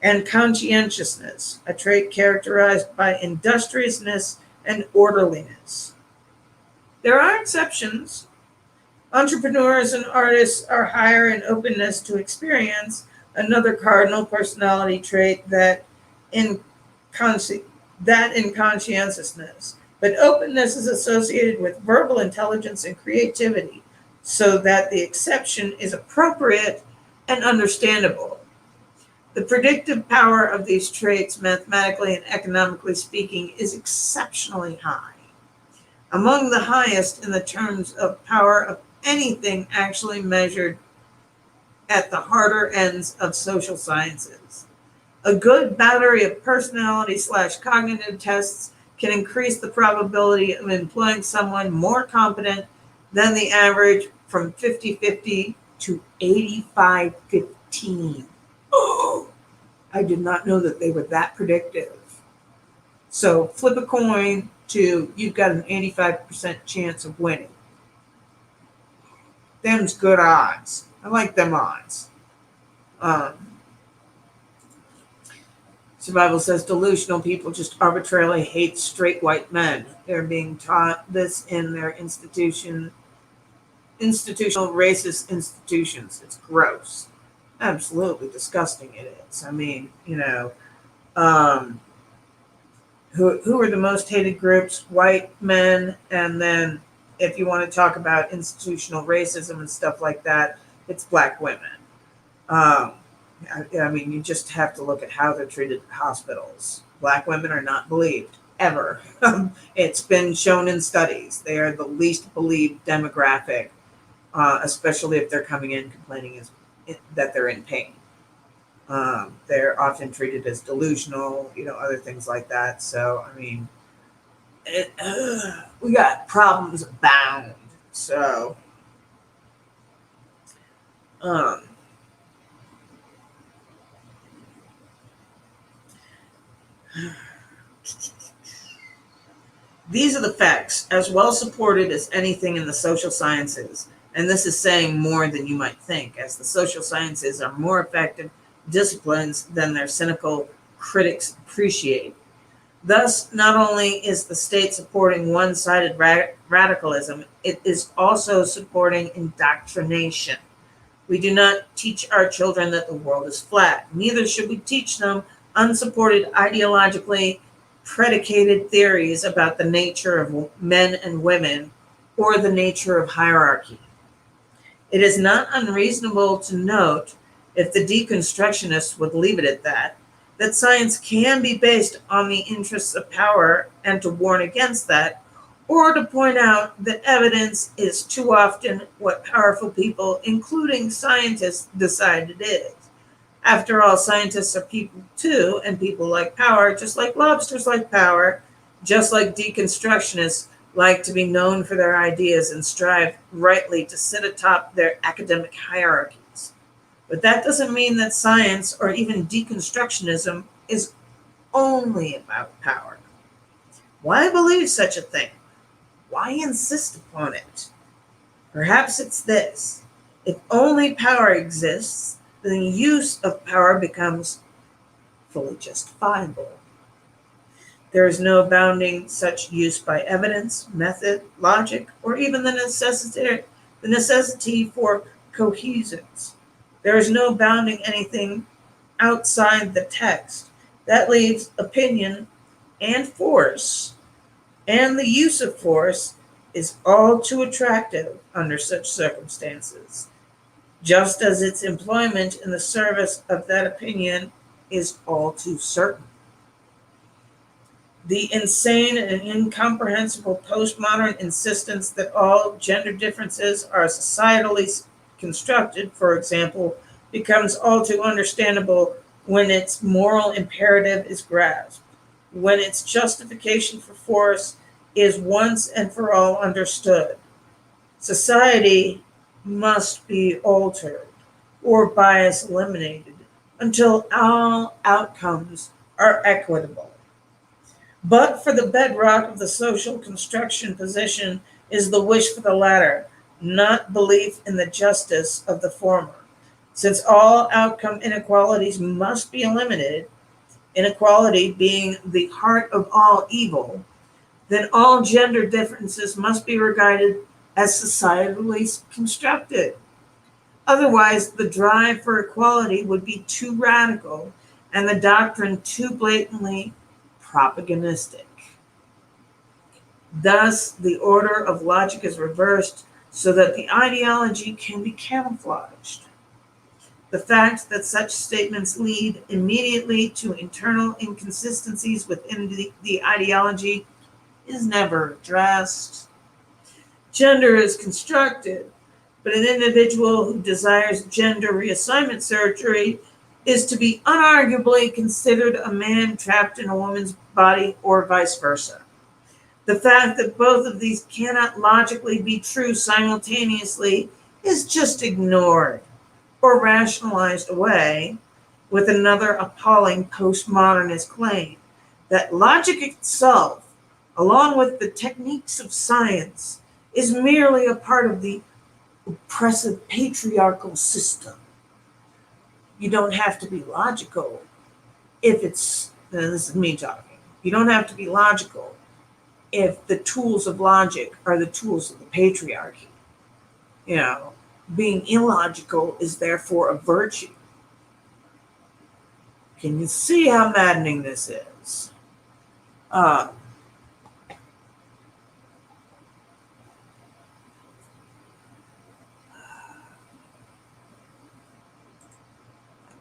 and conscientiousness, a trait characterized by industriousness and orderliness. There are exceptions. Entrepreneurs and artists are higher in openness to experience, another cardinal personality trait that in conscientiousness. But openness is associated with verbal intelligence and creativity, so that the exception is appropriate and understandable. The predictive power of these traits, mathematically and economically speaking, is exceptionally high. Among the highest in the terms of power of anything actually measured at the harder ends of social sciences. A good battery of personality/cognitive tests can increase the probability of employing someone more competent than the average from 50-50 to 85-15. Oh, I did not know that they were that predictive. So flip a coin to you've got an 85% chance of winning. Them's good odds. I like them odds. Survival says delusional people just arbitrarily hate straight white men. They're being taught this in their institutional racist institutions. It's gross. Absolutely disgusting it is. I mean, um, who are the most hated groups? White men, and then if you want to talk about institutional racism and stuff like that, it's black women. Um, I mean, you just have to look at how they're treated in hospitals. Black women are not believed, ever. It's been shown in studies. They are the least believed demographic, especially if they're coming in complaining that they're in pain. They're often treated as delusional, other things like that. So, I mean, we got problems abound. So, um, these are the facts, as well supported as anything in the social sciences. And this is saying more than you might think, as the social sciences are more effective disciplines than their cynical critics appreciate. Thus, not only is the state supporting one-sided radicalism, it is also supporting indoctrination. We do not teach our children that the world is flat. Neither should we teach them unsupported, ideologically predicated theories about the nature of men and women or the nature of hierarchy. It is not unreasonable to note, if the deconstructionists would leave it at that science can be based on the interests of power, and to warn against that, or to point out that evidence is too often what powerful people, including scientists, decide it is. After all, scientists are people too, and people like power, just like lobsters like power, just like deconstructionists like to be known for their ideas and strive rightly to sit atop their academic hierarchies. But that doesn't mean that science or even deconstructionism is only about power. Why believe such a thing? Why insist upon it? Perhaps it's this: if only power exists, then the use of power becomes fully justifiable. There is no bounding such use by evidence, method, logic, or even the necessity for cohesence. There is no bounding anything outside the text. That leaves opinion and force, and the use of force is all too attractive under such circumstances, just as its employment in the service of that opinion is all too certain. The insane and incomprehensible postmodern insistence that all gender differences are societally constructed, for example, becomes all too understandable when its moral imperative is grasped, when its justification for force is once and for all understood. Society must be altered or bias eliminated until all outcomes are equitable. But for the bedrock of the social construction position is the wish for the latter, not belief in the justice of the former. Since all outcome inequalities must be eliminated, inequality being the heart of all evil, then all gender differences must be regarded as societally constructed. Otherwise, the drive for equality would be too radical and the doctrine too blatantly propagandistic. Thus, the order of logic is reversed so that the ideology can be camouflaged. The fact that such statements lead immediately to internal inconsistencies within the ideology is never addressed. Gender is constructed, but an individual who desires gender reassignment surgery is to be unarguably considered a man trapped in a woman's body, or vice versa. The fact that both of these cannot logically be true simultaneously is just ignored or rationalized away with another appalling postmodernist claim that logic itself, along with the techniques of science, is merely a part of the oppressive patriarchal system. You don't have to be logical if it's and this is me talking, you don't have to be logical if the tools of logic are the tools of the patriarchy. You know, being illogical is therefore a virtue. Can you see how maddening this is?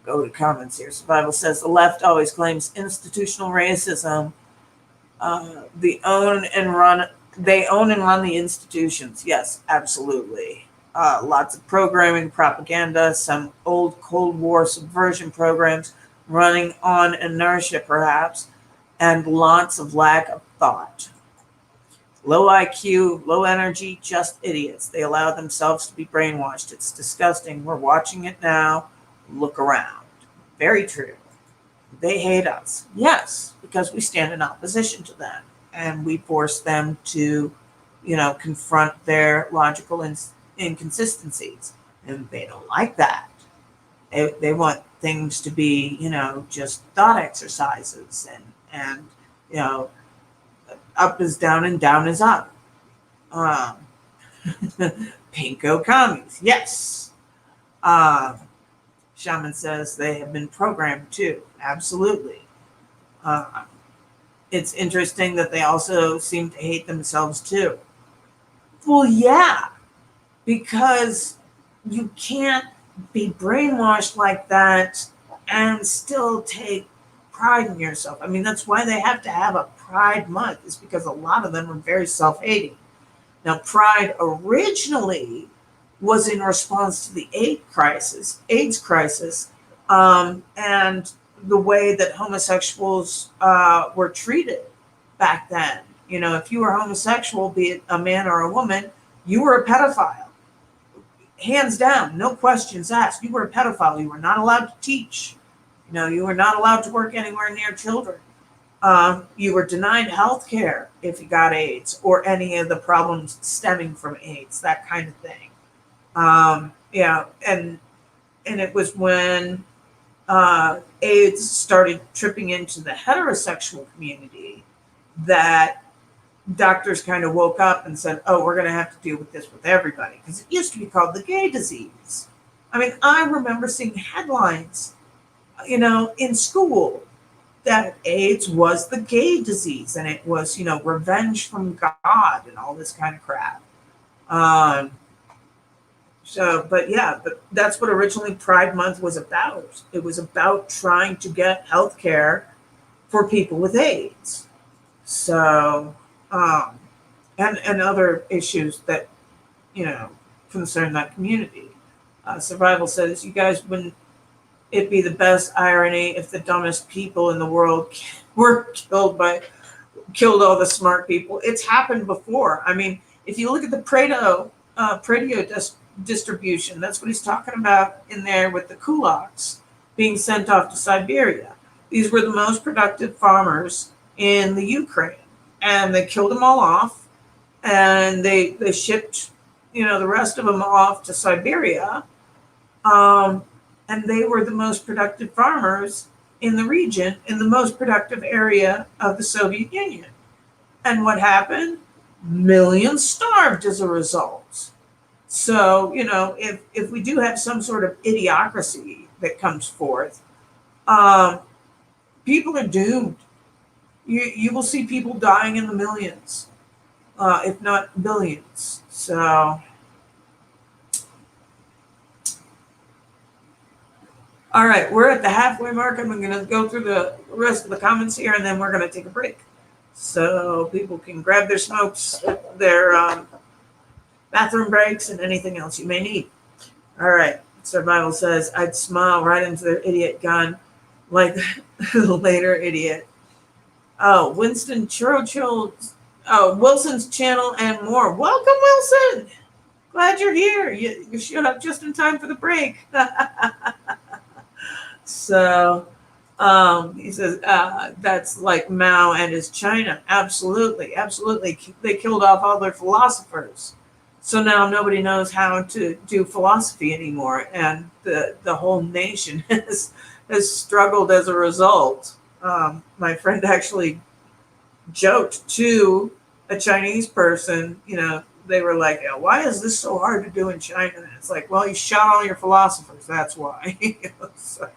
Go to comments here. Survival says the left always claims institutional racism. They own and run the institutions. Yes, absolutely. Lots of programming, propaganda, some old Cold War subversion programs running on inertia, perhaps, and lots of lack of thought. Low IQ, low energy, just idiots. They allow themselves to be brainwashed. It's disgusting. We're watching it now. Look around. Very true. They hate us. Yes, because we stand in opposition to them and we force them to, confront their logical inconsistencies. And they don't like that. They want things to be, just thought exercises and up is down and down is up. Pinko commies. Yes. Shaman says they have been programmed too. Absolutely. It's interesting that they also seem to hate themselves too. Well, yeah, because you can't be brainwashed like that and still take pride in yourself. I mean, that's why they have to have a Pride Month, is because a lot of them are very self-hating. Now, Pride originally was in response to the AIDS crisis, and the way that homosexuals were treated back then. If you were homosexual, be it a man or a woman, you were a pedophile. Hands down, no questions asked. You were a pedophile. You were not allowed to teach. You were not allowed to work anywhere near children. You were denied health care if you got AIDS or any of the problems stemming from AIDS, that kind of thing. And it was when AIDS started tripping into the heterosexual community that doctors kind of woke up and said, oh, we're going to have to deal with this with everybody, because it used to be called the gay disease. I mean, I remember seeing headlines, in school that AIDS was the gay disease and it was, revenge from God and all this kind of crap. But that's what originally Pride Month was about. It was about trying to get health care for people with AIDS. So, and other issues that, concern that community. Survival says, you guys, wouldn't it be the best irony if the dumbest people in the world were killed all the smart people? It's happened before. I mean, if you look at the Pareto distribution, that's what he's talking about in there with the kulaks being sent off to Siberia. These were the most productive farmers in the Ukraine, and they killed them all off, and they shipped, the rest of them off to Siberia. And they were the most productive farmers in the region, in the most productive area of the Soviet Union. And what happened? Millions starved as a result. So, if we do have some sort of idiocracy that comes forth, people are doomed. You will see people dying in the millions, if not billions. So, all right, we're at the halfway mark. I'm going to go through the rest of the comments here, and then we're going to take a break. So people can grab their smokes, their bathroom breaks, and anything else you may need. All right, Survival says, I'd smile right into their idiot gun like the later idiot. Oh, Winston Churchill, Wilson's channel and more. Welcome, Wilson. Glad you're here. You showed up just in time for the break. So he says, that's like Mao and his China. Absolutely. They killed off all their philosophers. So now nobody knows how to do philosophy anymore. And the whole nation has struggled as a result. my friend actually joked to a Chinese person, they were like, why is this so hard to do in China? And it's like, well, you shot all your philosophers. That's why. So,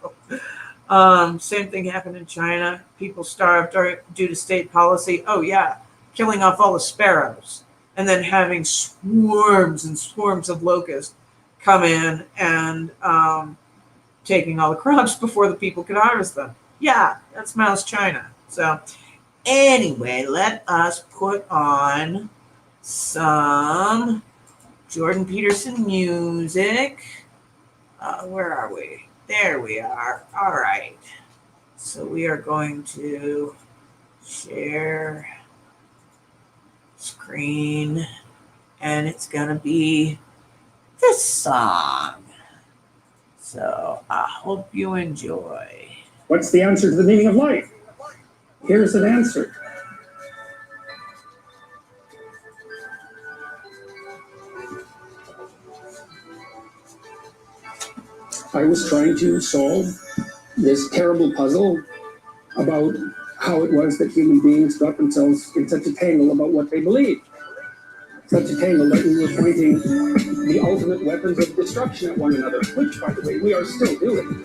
same thing happened in China. People starved due to state policy. Oh, yeah. Killing off all the sparrows and then having swarms and swarms of locusts come in and taking all the crops before the people could harvest them. Yeah, that's Mao's China. So anyway, let us put on some Jordan Peterson music. Where are we? There we are. All right. So we are going to share screen, and it's going to be this song. So I hope you enjoy. What's the answer to the meaning of life? Here's an answer. I was trying to solve this terrible puzzle about how it was that human beings got themselves in such a tangle about what they believed. Such a tangle that we were pointing the ultimate weapons of destruction at one another, which, by the way, we are still doing.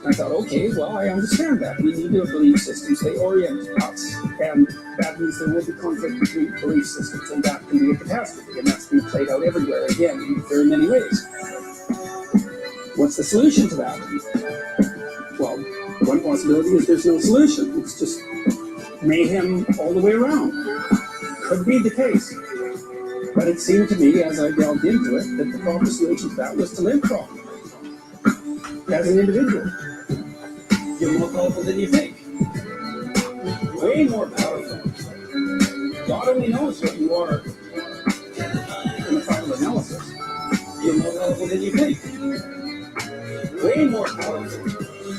I thought, okay, well, I understand that. We need to have belief systems. They orient us. And that means there will be conflict between belief systems, and that can be a catastrophe. And that's being played out everywhere, again, in very many ways. What's the solution to that? Well, one possibility is there's no solution. It's just mayhem all the way around. Could be the case. But it seemed to me, as I delved into it, that the proper solution to that was to live properly. As an individual. You're more powerful than you think. Way more powerful. God only knows what you are in the final analysis. You're more powerful than you think. Way more powerful.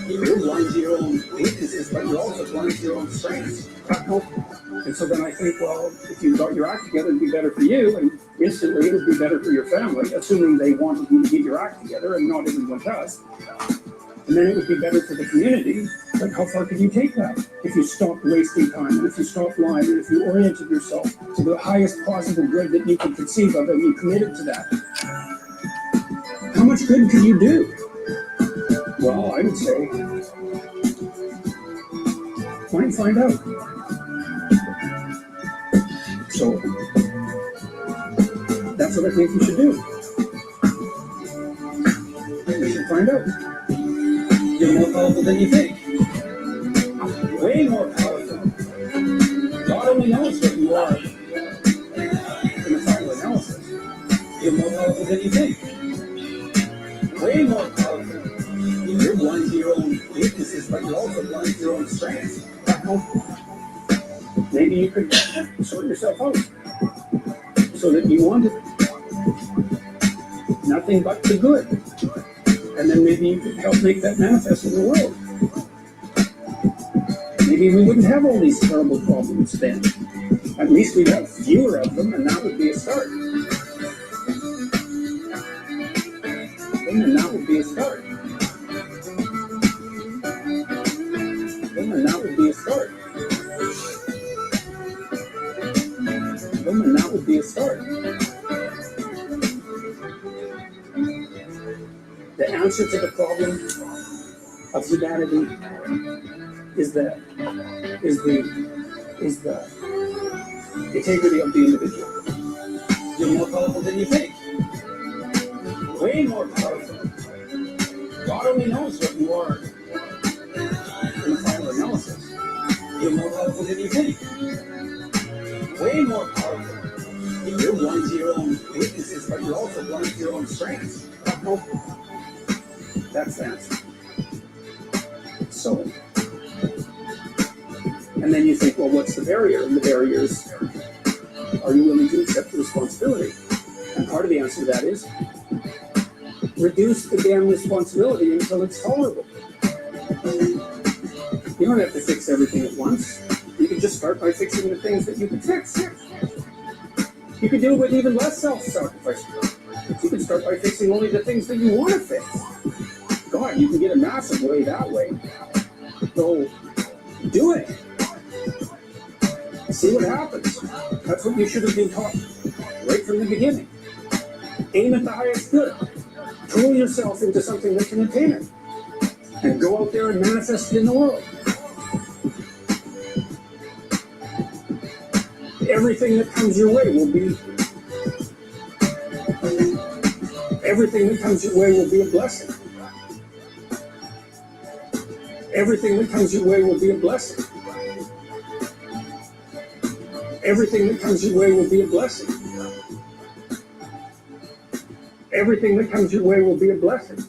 You're blind to your own weaknesses, but you're also blind to your own strengths. And so then I think, well, if you got your act together, it'd be better for you, and instantly it would be better for your family, assuming they wanted you to get your act together, and not everyone does. And then it would be better for the community. But how far can you take that? If you stopped wasting time, and if you stopped lying, and if you oriented yourself to the highest possible good that you could conceive of, and you committed to that, how much good can you do? Well, I would say, why don't you find out? So, that's what I think you should do. You should find out. You're more powerful than you think. Way more powerful. God only knows what you are in the final analysis. You're more powerful than you think. Way more powerful. You're blind to your own weaknesses, but you're also blind to your own strengths. Maybe you could sort yourself out so that you wanted nothing but the good. And then maybe you could help make that manifest in the world. Maybe we wouldn't have all these terrible problems then. At least we'd have fewer of them, and that would be a start. And that would be a start. And that would be a start. And that would be a start. The answer to the problem of humanity is the integrity of the individual. You're more powerful than you think. Way more powerful. God only knows what you are in the final analysis. You're more powerful than you think. Way more powerful. You're blind to your own weaknesses, but you're also blind to your own strengths. That's the answer. So, and then you think, well, what's the barrier? And the barrier is, are you willing to accept the responsibility? And part of the answer to that is, reduce the damn responsibility until it's tolerable. You don't have to fix everything at once. You can just start by fixing the things that you can fix. You can do it with even less self-sacrifice. You can start by fixing only the things that you want to fix. God, you can get it massively that way. So do it. See what happens. That's what you should have been taught right from the beginning. Aim at the highest good. Tool yourself into something that can attain it. And go out there and manifest it in the world. Everything that comes your way will be a blessing. Everything that comes your way will be a blessing. Everything that comes your way will be a blessing. Everything that comes your way will be a blessing.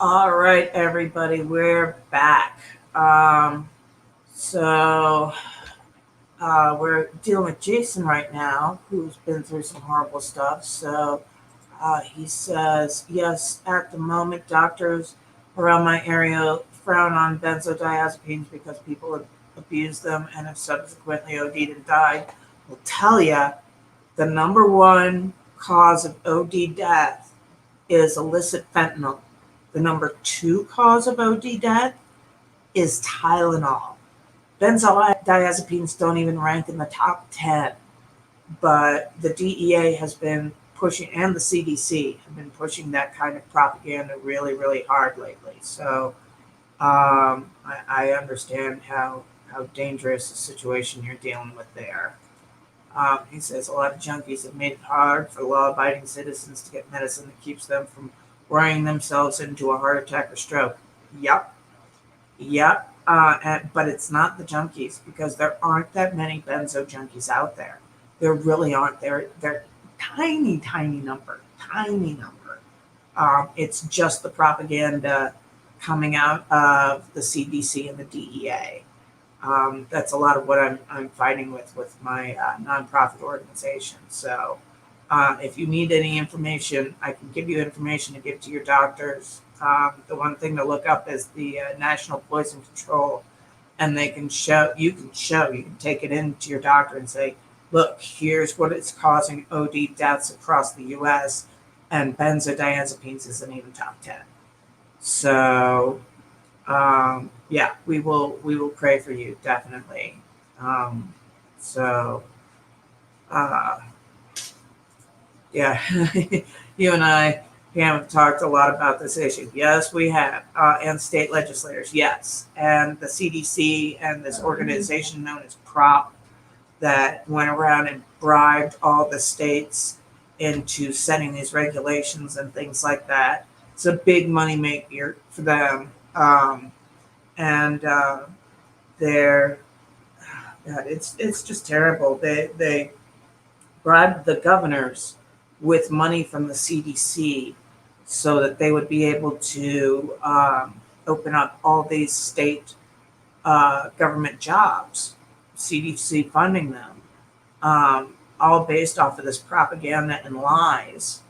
All right, everybody, we're back. We're dealing with Jason right now, who's been through some horrible stuff. So he says, yes, at the moment, doctors around my area frown on benzodiazepines because people abuse them and have subsequently OD'd and died. Will tell you the number one cause of OD death is illicit fentanyl. The number two cause of OD death is Tylenol. Benzodiazepines don't even rank in the top 10, but the DEA has been pushing, and the CDC have been pushing that kind of propaganda really, really hard lately. So I understand how dangerous a situation you're dealing with there. He says a lot of junkies have made it hard for law-abiding citizens to get medicine that keeps them from worrying themselves into a heart attack or stroke. Yep. But it's not the junkies, because there aren't that many benzo junkies out there. There really aren't. They're tiny number. It's just the propaganda coming out of the CDC and the DEA. That's a lot of what I'm fighting with my nonprofit organization. So if you need any information, I can give you information to give to your doctors. The one thing to look up is the National Poison Control, and you can take it into your doctor and say, look, here's what it's causing OD deaths across the U.S., and benzodiazepines isn't even top 10. So, yeah, we will pray for you, definitely. Yeah, you and I have talked a lot about this issue. Yes, we have, and state legislators, yes, and the CDC and this organization known as PROP that went around and bribed all the states into setting these regulations and things like that. It's a big money maker for them, it's just terrible. They bribed the governors with money from the CDC so that they would be able to open up all these state government jobs, CDC funding them, all based off of this propaganda and lies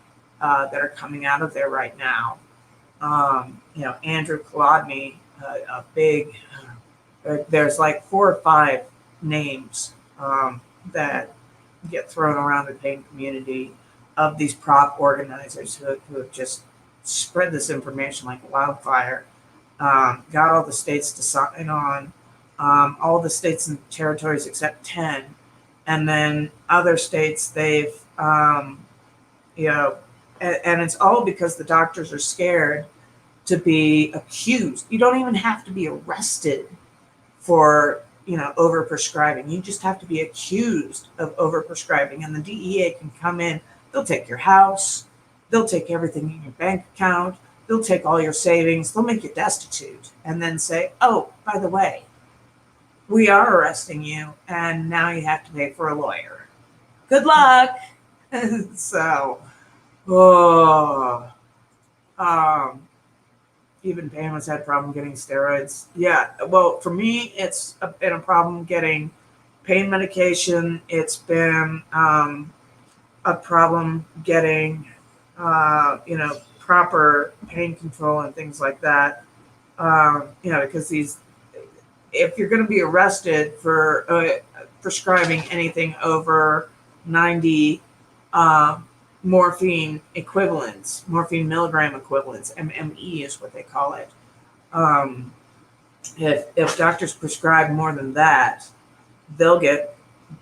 that are coming out of there right now. Andrew Kolodny, a big, there's like 4 or 5 names that get thrown around the pain community of these prop organizers who have just spread this information like wildfire. Got all the states to sign on, all the states and territories except 10, and then other states they've, and it's all because the doctors are scared to be accused. You don't even have to be arrested for overprescribing. You just have to be accused of overprescribing, and the DEA can come in. They'll take your house. They'll take everything in your bank account. They'll take all your savings. They'll make you destitute, and then say, "Oh, by the way, we are arresting you, and now you have to pay for a lawyer. Good luck." So, even Pam had a problem getting steroids. Yeah, well, for me, it's been a problem getting pain medication. It's been a problem getting, proper pain control and things like that. Because if you're going to be arrested for prescribing anything over 90 morphine equivalents, morphine milligram equivalents, MME is what they call it. If doctors prescribe more than that, they'll get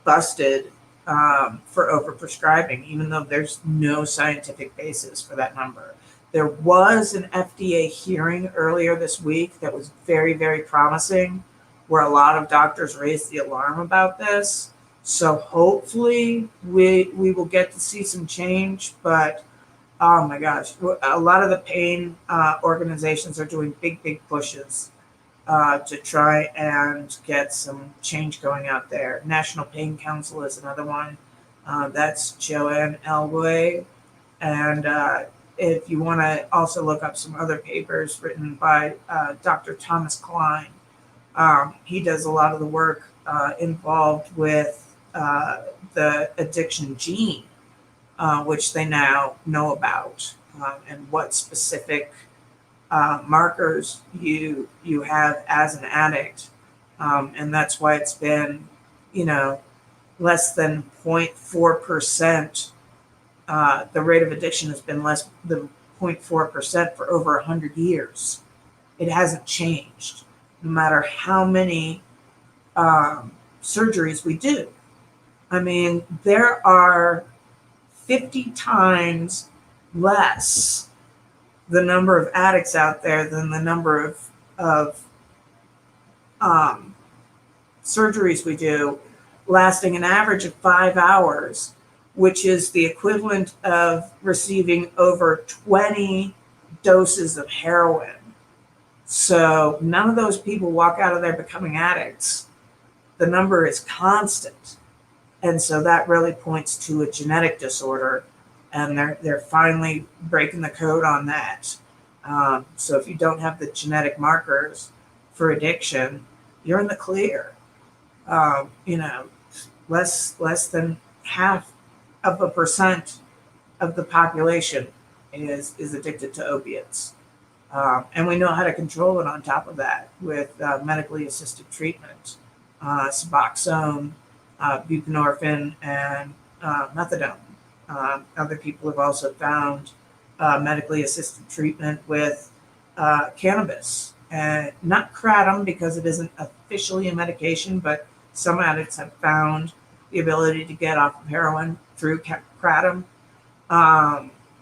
busted for overprescribing, even though there's no scientific basis for that number. There was an FDA hearing earlier this week that was very, very promising, where a lot of doctors raised the alarm about this. So hopefully we will get to see some change. But oh my gosh, a lot of the pain organizations are doing big pushes to try and get some change going out there. National Pain Council is another one. That's Joanne Elway. And if you want to also look up some other papers written by Dr. Thomas Klein, he does a lot of the work involved with the addiction gene, which they now know about, and what specific markers you have as an addict, and that's why it's been, less than 0.4%. The rate of addiction has been less than 0.4% for over 100 years. It hasn't changed, no matter how many surgeries we do. I mean, there are 50 times less the number of addicts out there than the number of surgeries we do, lasting an average of 5 hours, which is the equivalent of receiving over 20 doses of heroin. So none of those people walk out of there becoming addicts. The number is constant. And so that really points to a genetic disorder, and they're finally breaking the code on that. So if you don't have the genetic markers for addiction, you're in the clear. Less than 0.5% of the population is addicted to opiates. And we know how to control it on top of that with medically assisted treatment, Suboxone, buprenorphine, and methadone. Other people have also found medically assisted treatment with cannabis, and not kratom because it isn't officially a medication, but some addicts have found the ability to get off of heroin through kratom.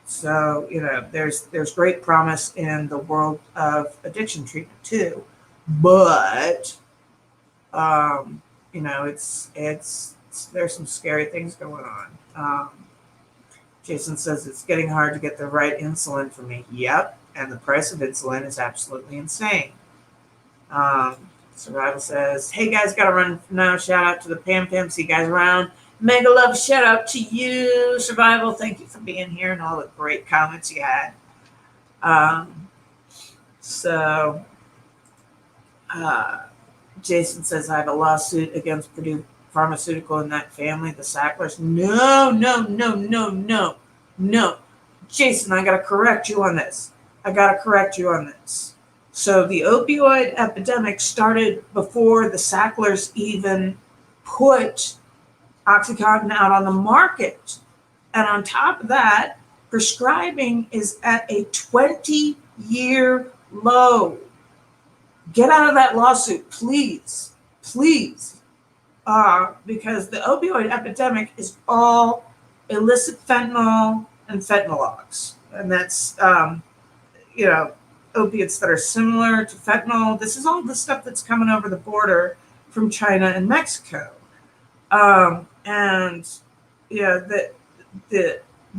So there's great promise in the world of addiction treatment too, but there's some scary things going on. Jason says it's getting hard to get the right insulin for me. Yep, and the price of insulin is absolutely insane. Survival says, hey guys, gotta run now. Shout out to the Pam. See you guys around. Mega love, shout out to you, Survival. Thank you for being here and all the great comments you had. Jason says, I have a lawsuit against Purdue Pharmaceutical and that family, the Sacklers. No. Jason, I got to correct you on this. So the opioid epidemic started before the Sacklers even put OxyContin out on the market. And on top of that, prescribing is at a 20-year low. Get out of that lawsuit, please. Because the opioid epidemic is all illicit fentanyl and fentanylogs. And that's, opiates that are similar to fentanyl. This is all the stuff that's coming over the border from China and Mexico. The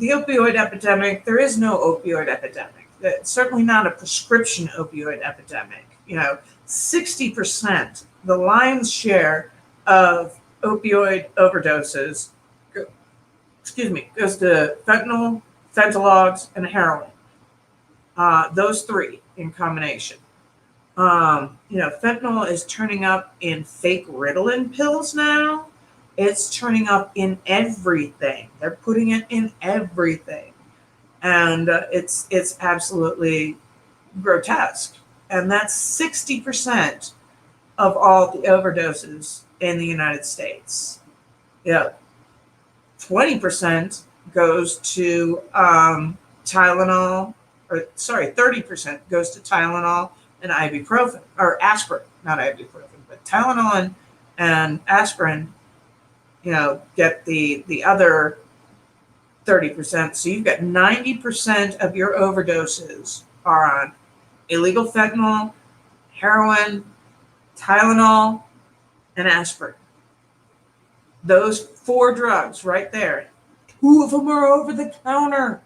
opioid epidemic, there is no opioid epidemic. It's certainly not a prescription opioid epidemic. 60%, the lion's share of opioid overdoses, goes to fentanyl, fentanylogs, and heroin. Those three in combination. Fentanyl is turning up in fake Ritalin pills now. It's turning up in everything. They're putting it in everything. And it's absolutely grotesque. and that's 60% of all the overdoses in the United States. Yeah, 20% goes to Tylenol, or sorry, 30% goes to Tylenol and ibuprofen, or aspirin, not ibuprofen, but Tylenol and aspirin, get the other 30%. So you've got 90% of your overdoses are on illegal fentanyl, heroin, Tylenol, and aspirin. Those 4 drugs right there. 2 of them are over the counter,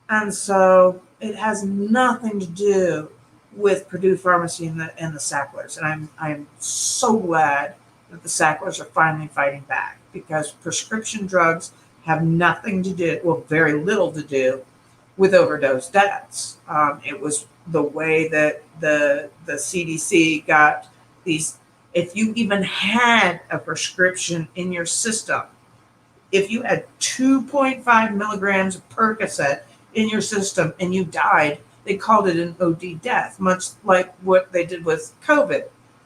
And so it has nothing to do with Purdue Pharmacy and the Sacklers. And I'm so glad that the Sacklers are finally fighting back, because prescription drugs have nothing to do, well, very little to do with overdose deaths. It was the way that the CDC got these. If you even had a prescription in your system, if you had 2.5 milligrams of Percocet in your system and you died, they called it an OD death, much like what they did with COVID.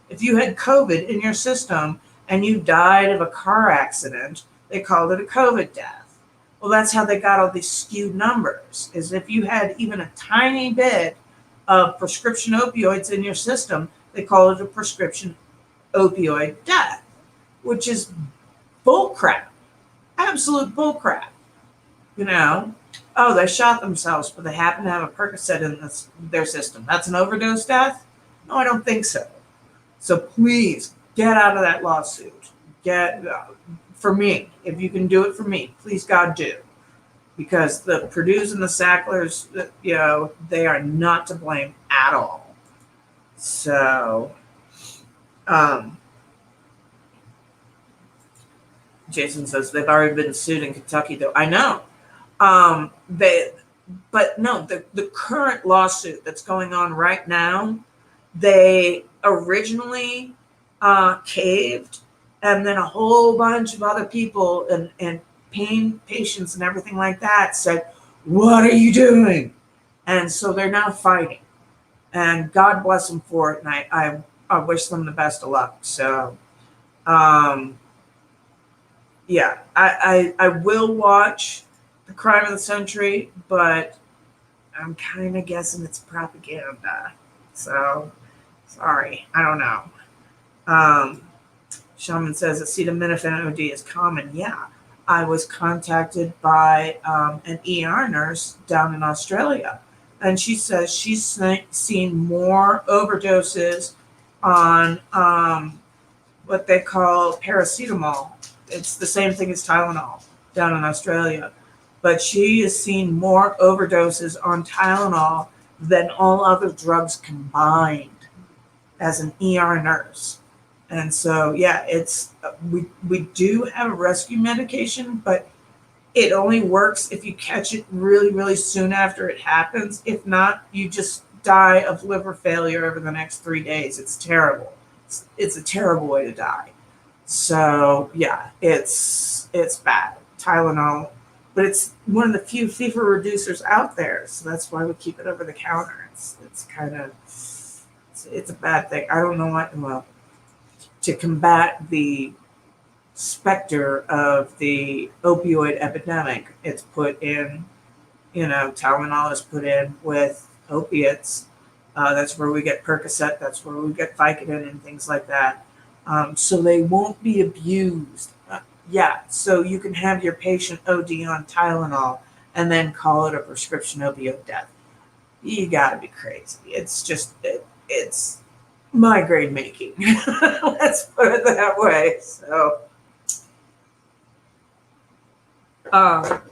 If you had COVID in your system and you died of a car accident, they called it a COVID death. Well, that's how they got all these skewed numbers, is if you had even a tiny bit of prescription opioids in your system, they call it a prescription opioid death, which is bullcrap, absolute bullcrap. Oh, they shot themselves, but they happen to have a Percocet in their system. That's an overdose death? No, I don't think so. So please get out of that lawsuit. For me, if you can do it for me, please God do. Because the Purdue's and the Sacklers, they are not to blame at all. So, Jason says they've already been sued in Kentucky, though. I know. But no, the current lawsuit that's going on right now, they originally caved, and then a whole bunch of other people and pain patients and everything like that said, "What are you doing?" And so they're now fighting, and God bless them for it. And I wish them the best of luck. So, yeah, I will watch The Crime of the Century, but I'm kind of guessing it's propaganda. So, sorry, I don't know. Shaman says acetaminophen OD is common. Yeah, I was contacted by an ER nurse down in Australia, and she says she's seen more overdoses on what they call paracetamol. It's the same thing as Tylenol down in Australia. But she has seen more overdoses on Tylenol than all other drugs combined as an ER nurse. And so, yeah, it's we do have a rescue medication, but it only works if you catch it really, really soon after it happens. If not, you just die of liver failure over the next 3 days. It's terrible. It's a terrible way to die. So, yeah, it's bad. Tylenol. But it's one of the few fever reducers out there, so that's why we keep it over the counter. It's kind of it's a bad thing. I don't know what. Well, to combat the specter of the opioid epidemic, it's put in. Tylenol is put in with opiates. That's where we get Percocet. That's where we get Vicodin and things like that. So they won't be abused. Yeah, so you can have your patient OD on Tylenol and then call it a prescription opioid death. You gotta be crazy. It's just, it's migraine making. Let's put it that way. So, but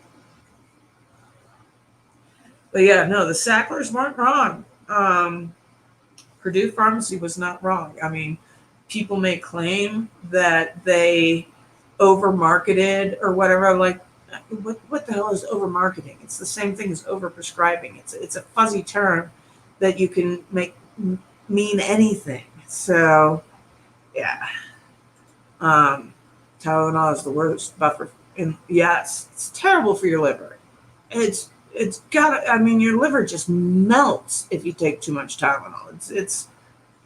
yeah, no, the Sacklers weren't wrong. Purdue Pharmacy was not wrong. I mean, people may claim that they over-marketed or whatever. Like, what the hell is over-marketing? It's the same thing as over-prescribing. It's a fuzzy term that you can make mean anything. So, yeah. Tylenol is the worst buffer. And yes, it's terrible for your liver. it's got. I mean, your liver just melts if you take too much Tylenol. It's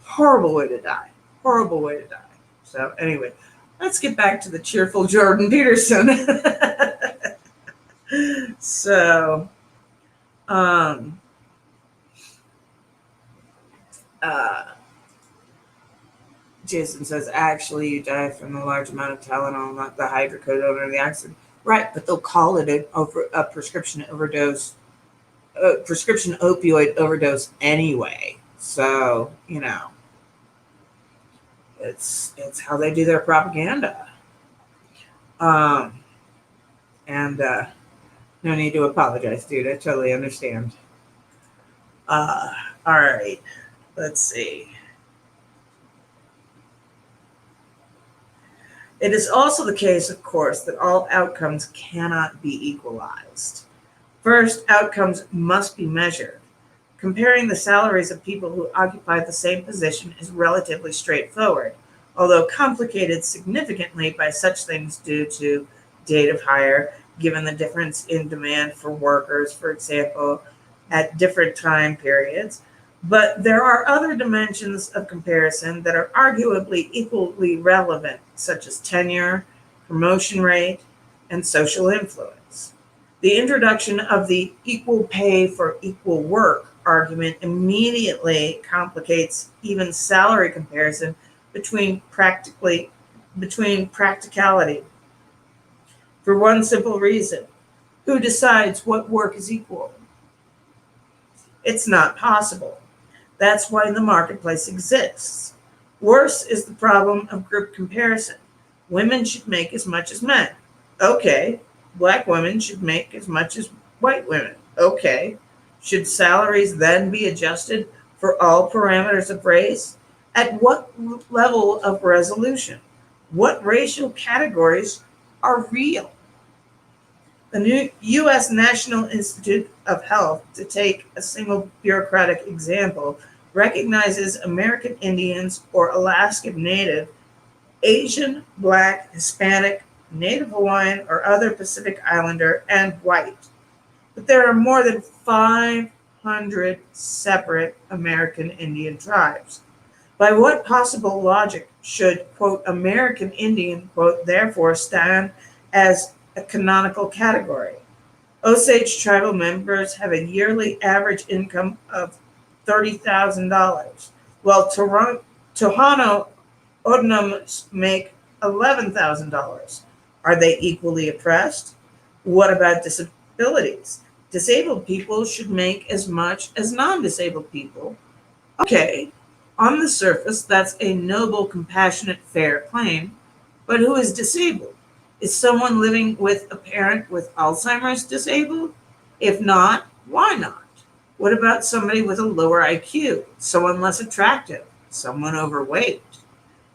horrible way to die. Horrible way to die. So anyway, let's get back to the cheerful Jordan Peterson. So, um, uh, Jason says, actually, you die from a large amount of Tylenol, not the hydrocodone or the oxygen. Right, but they'll call it a prescription overdose, prescription opioid overdose anyway. So, it's how they do their propaganda. And no need to apologize, dude. I totally understand. All right, let's see. It is also the case, of course, that all outcomes cannot be equalized. First, outcomes must be measured. Comparing the salaries of people who occupy the same position is relatively straightforward, although complicated significantly by such things due to date of hire, given the difference in demand for workers, for example, at different time periods. But there are other dimensions of comparison that are arguably equally relevant, such as tenure, promotion rate, and social influence. The introduction of the equal pay for equal work argument immediately complicates even salary comparison between practicality. For one simple reason: who decides what work is equal? It's not possible. That's why the marketplace exists. Worse is the problem of group comparison. Women should make as much as men. Okay. Black women should make as much as white women. Okay. Should salaries then be adjusted for all parameters of race? At what level of resolution? What racial categories are real? The new U.S. National Institute of Health, to take a single bureaucratic example, recognizes American Indians or Alaskan Native, Asian, Black, Hispanic, Native Hawaiian, or other Pacific Islander, and white. But there are more than 500 separate American Indian tribes. By what possible logic should, quote, American Indian, quote, therefore stand as a canonical category? Osage tribal members have a yearly average income of $30,000, while Tohono O'odhams make $11,000. Are they equally oppressed? What about disabilities? Disabled people should make as much as non-disabled people. Okay, on the surface, that's a noble, compassionate, fair claim, but who is disabled? Is someone living with a parent with Alzheimer's disabled? If not, why not? What about somebody with a lower IQ, someone less attractive, someone overweight?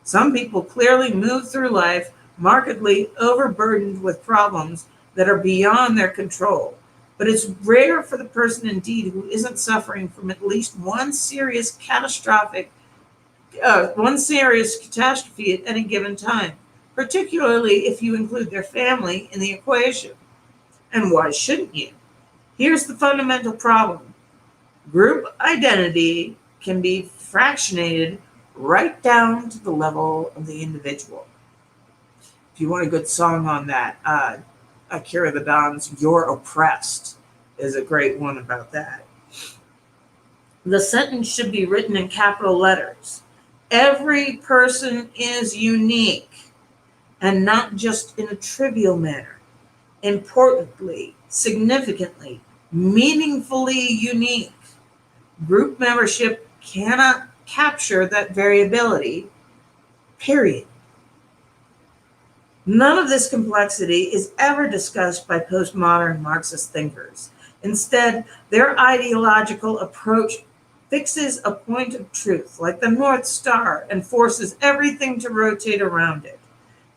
Some people clearly move through life markedly overburdened with problems that are beyond their control. But it's rare for the person indeed who isn't suffering from at least one serious catastrophe at any given time, particularly if you include their family in the equation. And why shouldn't you? Here's the fundamental problem. Group identity can be fractionated right down to the level of the individual. If you want a good song on that, Akira the Don's You're Oppressed is a great one about that. The sentence should be written in capital letters. Every person is unique, and not just in a trivial manner. Importantly, significantly, meaningfully unique. Group membership cannot capture that variability, period. None of this complexity is ever discussed by postmodern Marxist thinkers. Instead, their ideological approach fixes a point of truth, like the North Star, and forces everything to rotate around it.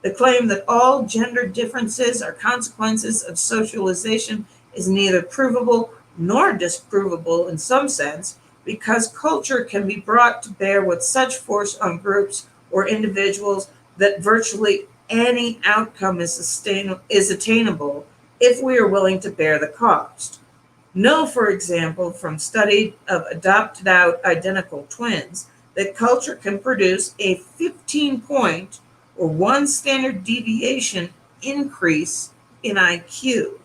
The claim that all gender differences are consequences of socialization is neither provable nor disprovable in some sense, because culture can be brought to bear with such force on groups or individuals that virtually any outcome is attainable if we are willing to bear the cost. Know, for example, from study of adopted out identical twins, that culture can produce a 15-point or one standard deviation increase in IQ,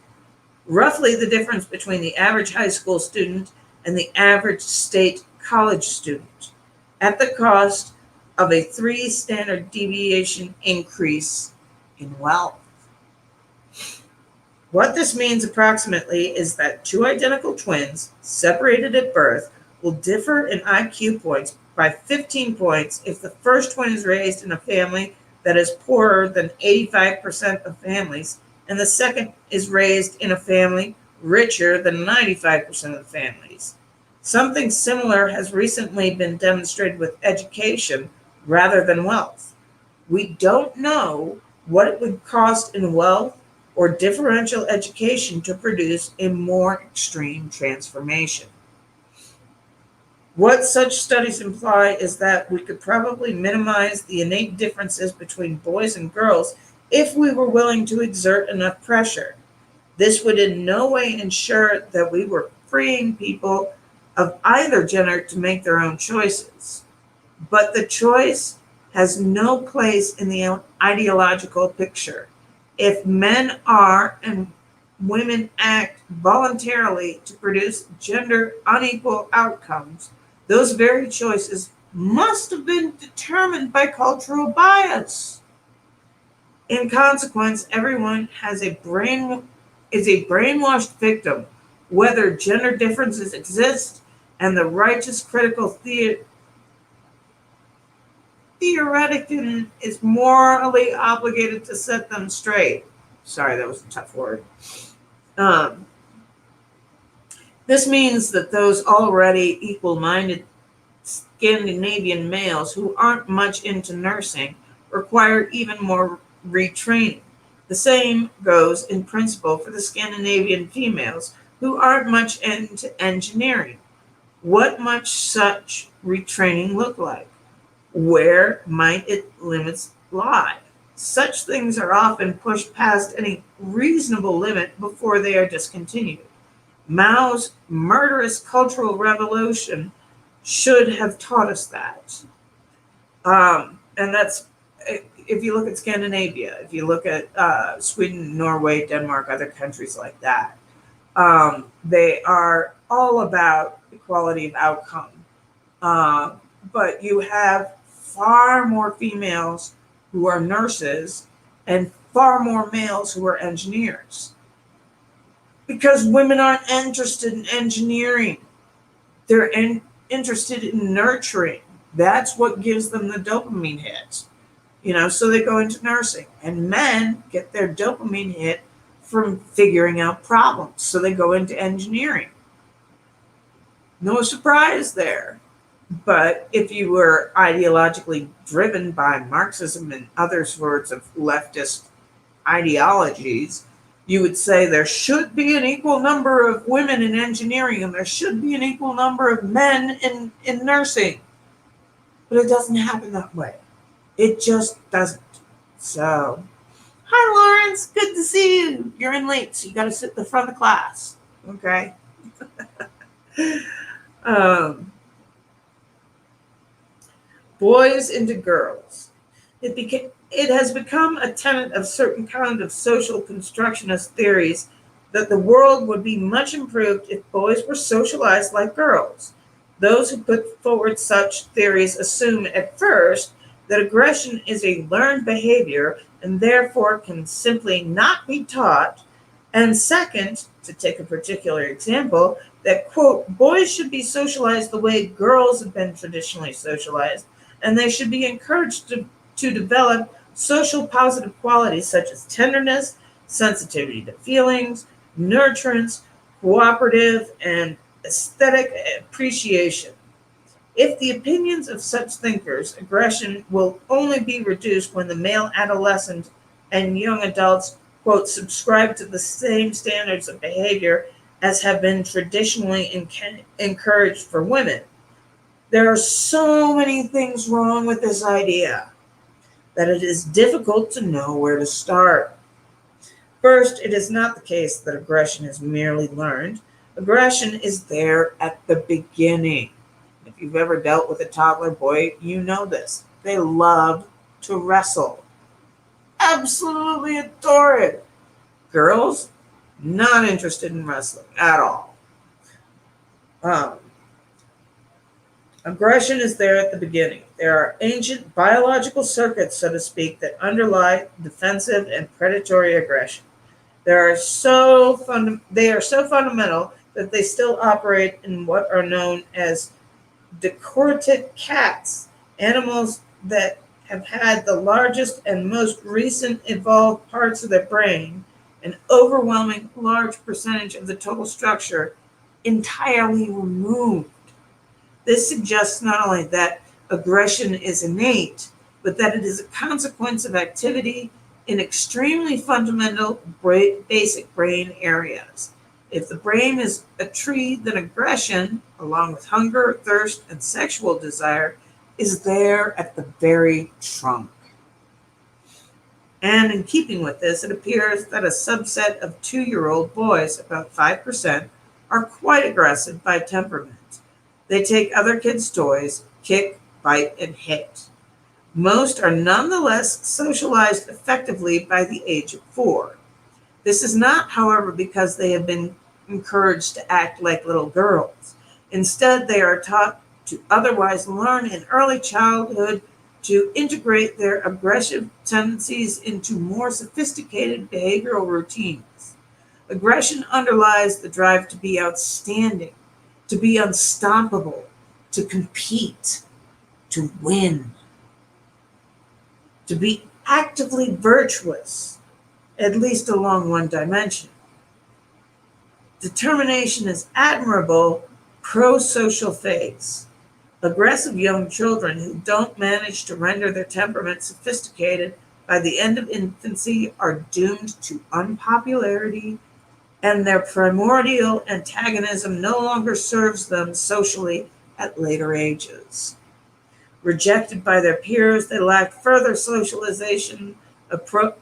roughly the difference between the average high school student and the average state college student, at the cost of a 3 standard deviation increase in wealth. What this means approximately is that two identical twins separated at birth will differ in IQ points by 15 points if the first twin is raised in a family that is poorer than 85% of families, and the second is raised in a family richer than 95% of the families. Something similar has recently been demonstrated with education rather than wealth. We don't know what it would cost in wealth or differential education to produce a more extreme transformation. What such studies imply is that we could probably minimize the innate differences between boys and girls if we were willing to exert enough pressure. This would in no way ensure that we were freeing people of either gender to make their own choices. But the choice has no place in the ideological picture. If men are and women act voluntarily to produce gender unequal outcomes, those very choices must have been determined by cultural bias. In consequence, everyone is a brainwashed victim, whether gender differences exist and the righteous critical theoretically is morally obligated to set them straight. Sorry, that was a tough word. This means that those already equal-minded Scandinavian males who aren't much into nursing require even more retraining. The same goes in principle for the Scandinavian females who aren't much into engineering. What might such retraining look like? Where might its limits lie? Such things are often pushed past any reasonable limit before they are discontinued. Mao's murderous cultural revolution should have taught us that. And that's, if you look at Scandinavia, if you look at Sweden, Norway, Denmark, other countries like that, they are all about equality of outcome. But you have far more females who are nurses and far more males who are engineers. Because women aren't interested in engineering. They're interested in nurturing. That's what gives them the dopamine hit. So they go into nursing. And men get their dopamine hit from figuring out problems. So they go into engineering. No surprise there. But if you were ideologically driven by Marxism and other sorts of leftist ideologies, you would say there should be an equal number of women in engineering and there should be an equal number of men in nursing. But it doesn't happen that way. It just doesn't. So, hi Lawrence, good to see you. You're in late, so you got to sit in the front of the class. Okay? Boys into girls. It has become a tenet of certain kind of social constructionist theories that the world would be much improved if boys were socialized like girls. Those who put forward such theories assume at first that aggression is a learned behavior and therefore can simply not be taught. And second, to take a particular example, that, quote, boys should be socialized the way girls have been traditionally socialized, and they should be encouraged to develop social positive qualities such as tenderness, sensitivity to feelings, nurturance, cooperative, and aesthetic appreciation. If the opinions of such thinkers, aggression will only be reduced when the male adolescent and young adults, quote, subscribe to the same standards of behavior as have been traditionally encouraged for women. There are so many things wrong with this idea that it is difficult to know where to start. First, it is not the case that aggression is merely learned, Aggression is there at the beginning. If you've ever dealt with a toddler boy, you know this. They love to wrestle. Absolutely adore it. Girls, not interested in wrestling at all. Um, Aggression is there at the beginning. There are ancient biological circuits, so to speak, that underlie defensive and predatory aggression. They are so fundamental that they still operate in what are known as decorticate cats, animals that have had the largest and most recent evolved parts of their brain, an overwhelming large percentage of the total structure, entirely removed. This suggests not only that aggression is innate, but that it is a consequence of activity in extremely fundamental basic brain areas. If the brain is a tree, then aggression, along with hunger, thirst, and sexual desire, is there at the very trunk. And in keeping with this, it appears that a subset of 2-year-old boys, about 5%, are quite aggressive by temperament. They take other kids' toys, kick, bite, and hit. Most are nonetheless socialized effectively by the age of 4. This is not, however, because they have been encouraged to act like little girls. Instead, they are taught to otherwise learn in early childhood to integrate their aggressive tendencies into more sophisticated behavioral routines. Aggression underlies the drive to be outstanding, to be unstoppable, to compete, to win, to be actively virtuous, at least along one dimension. Determination is admirable pro-social phase. Aggressive young children who don't manage to render their temperament sophisticated by the end of infancy are doomed to unpopularity, and their primordial antagonism no longer serves them socially at later ages. Rejected by their peers, they lack further socialization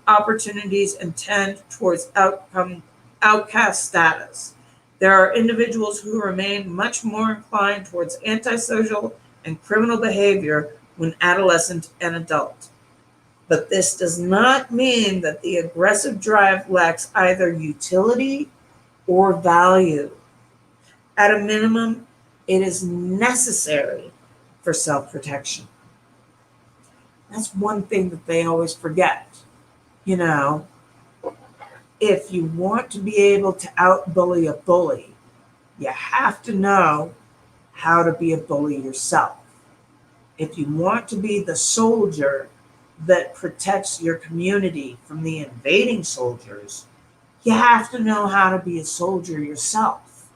opportunities and tend towards outcast status. There are individuals who remain much more inclined towards antisocial and criminal behavior when adolescent and adult. But this does not mean that the aggressive drive lacks either utility or value. At a minimum, it is necessary for self-protection. That's one thing that they always forget. You know, if you want to be able to out-bully a bully, you have to know how to be a bully yourself. If you want to be the soldier that protects your community from the invading soldiers, you have to know how to be a soldier yourself.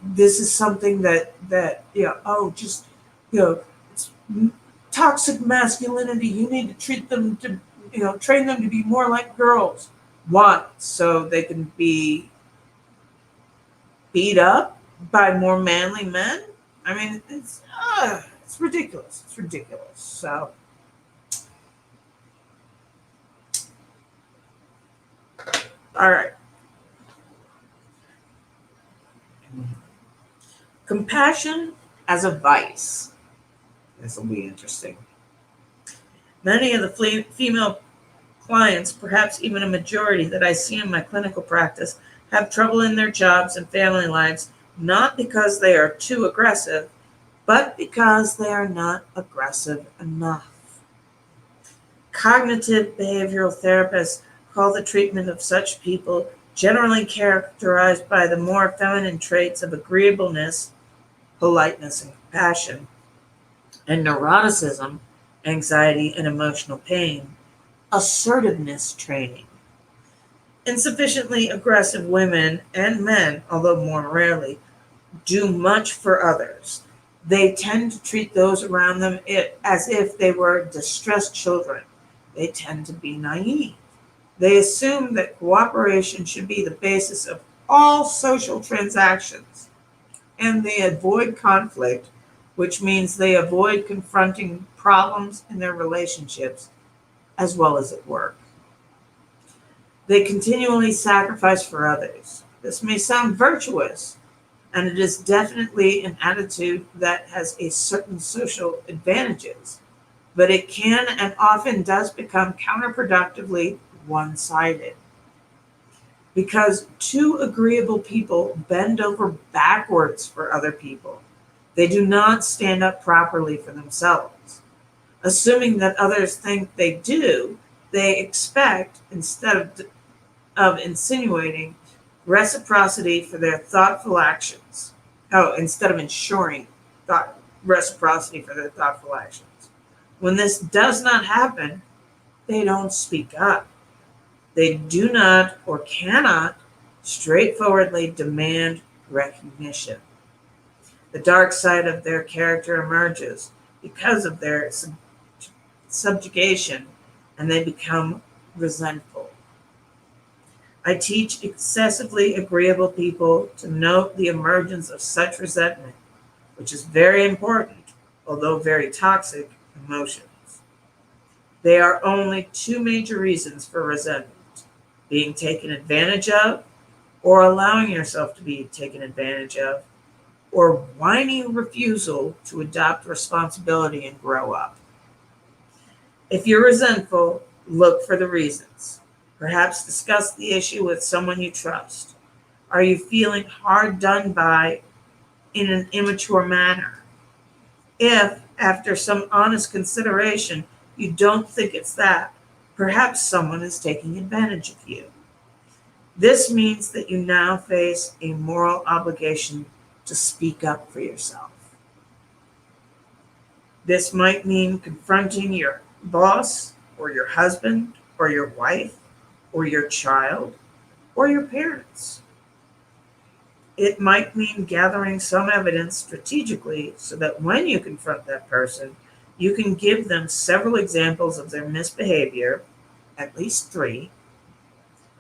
This is something that it's toxic masculinity. You need to treat them to, train them to be more like girls. Why? So they can be beat up by more manly men? I mean, it's ridiculous. It's ridiculous. So, all right. Compassion as a vice. This will be interesting. Many of the female clients, perhaps even a majority that I see in my clinical practice, have trouble in their jobs and family lives, not because they are too aggressive, but because they are not aggressive enough. Cognitive behavioral therapists call the treatment of such people, generally characterized by the more feminine traits of agreeableness, politeness, and compassion, and neuroticism, anxiety, and emotional pain, assertiveness training. Insufficiently aggressive women and men, although more rarely, do much for others. They tend to treat those around them as if they were distressed children. They tend to be naive. They assume that cooperation should be the basis of all social transactions, and they avoid conflict, which means they avoid confronting problems in their relationships as well as at work. They continually sacrifice for others. This may sound virtuous, and it is definitely an attitude that has a certain social advantages, but it can and often does become counterproductively one-sided. Because two agreeable people bend over backwards for other people. They do not stand up properly for themselves. Assuming that others think they do, they expect, instead of insinuating, reciprocity for their thoughtful actions. Oh, instead of ensuring reciprocity for their thoughtful actions. When this does not happen, they don't speak up. They do not or cannot straightforwardly demand recognition. The dark side of their character emerges because of their subjugation, and they become resentful. I teach excessively agreeable people to note the emergence of such resentment, which is very important, although very toxic, emotions. There are only two major reasons for resentment: being taken advantage of, or allowing yourself to be taken advantage of, or whiny refusal to adopt responsibility and grow up. If you're resentful, look for the reasons. Perhaps discuss the issue with someone you trust. Are you feeling hard done by in an immature manner? If, after some honest consideration, you don't think it's that, perhaps someone is taking advantage of you. This means that you now face a moral obligation to speak up for yourself. This might mean confronting your boss, or your husband, or your wife, or your child, or your parents. It might mean gathering some evidence strategically so that when you confront that person, you can give them several examples of their misbehavior, at least 3,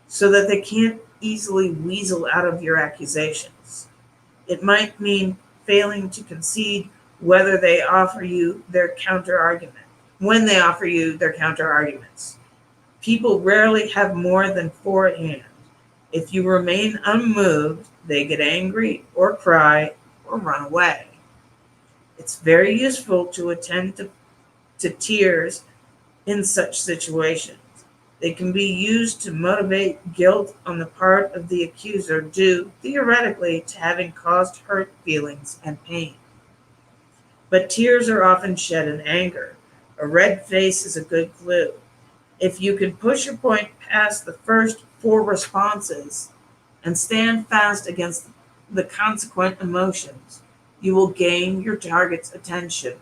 so that they can't easily weasel out of your accusations. It might mean failing to concede whether they offer you their counter argument, when they offer you their counter arguments. People rarely have more than 4 at hand. If you remain unmoved, they get angry or cry or run away. It's very useful to attend to tears in such situations. They can be used to motivate guilt on the part of the accuser due, theoretically, to having caused hurt feelings and pain. But tears are often shed in anger. A red face is a good clue. If you can push your point past the first 4 responses and stand fast against the consequent emotions, you will gain your target's attention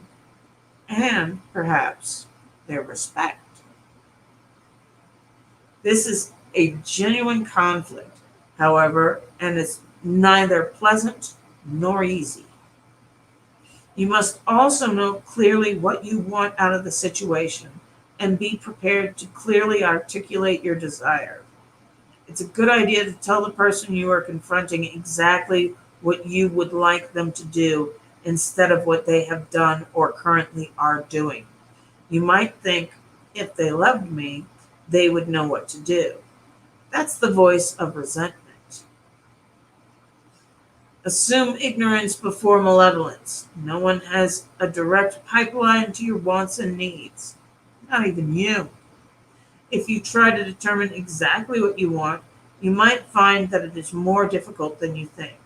and, perhaps, their respect. This is a genuine conflict, however, and it's neither pleasant nor easy. You must also know clearly what you want out of the situation and be prepared to clearly articulate your desire. It's a good idea to tell the person you are confronting exactly what you would like them to do instead of what they have done or currently are doing. You might think, if they loved me, they would know what to do. That's the voice of resentment. Assume ignorance before malevolence. No one has a direct pipeline to your wants and needs, not even you. If you try to determine exactly what you want, you might find that it is more difficult than you think.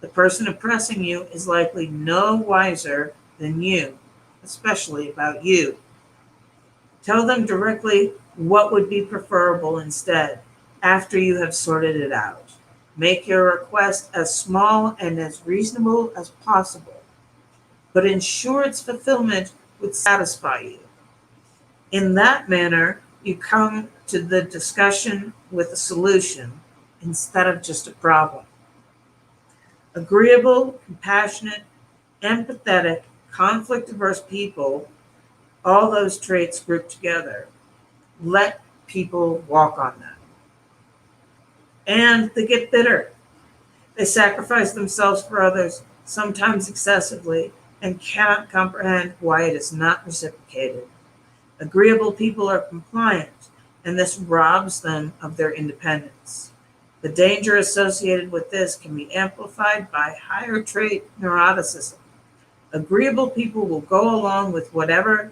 The person oppressing you is likely no wiser than you, especially about you. Tell them directly what would be preferable instead, after you have sorted it out. Make your request as small and as reasonable as possible, but ensure its fulfillment would satisfy you. In that manner, you come to the discussion with a solution instead of just a problem. Agreeable, compassionate, empathetic, conflict-averse people, all those traits grouped together, let people walk on them. And they get bitter. They sacrifice themselves for others, sometimes excessively, and cannot comprehend why it is not reciprocated. Agreeable people are compliant, and this robs them of their independence. The danger associated with this can be amplified by higher trait neuroticism. Agreeable people will go along with whoever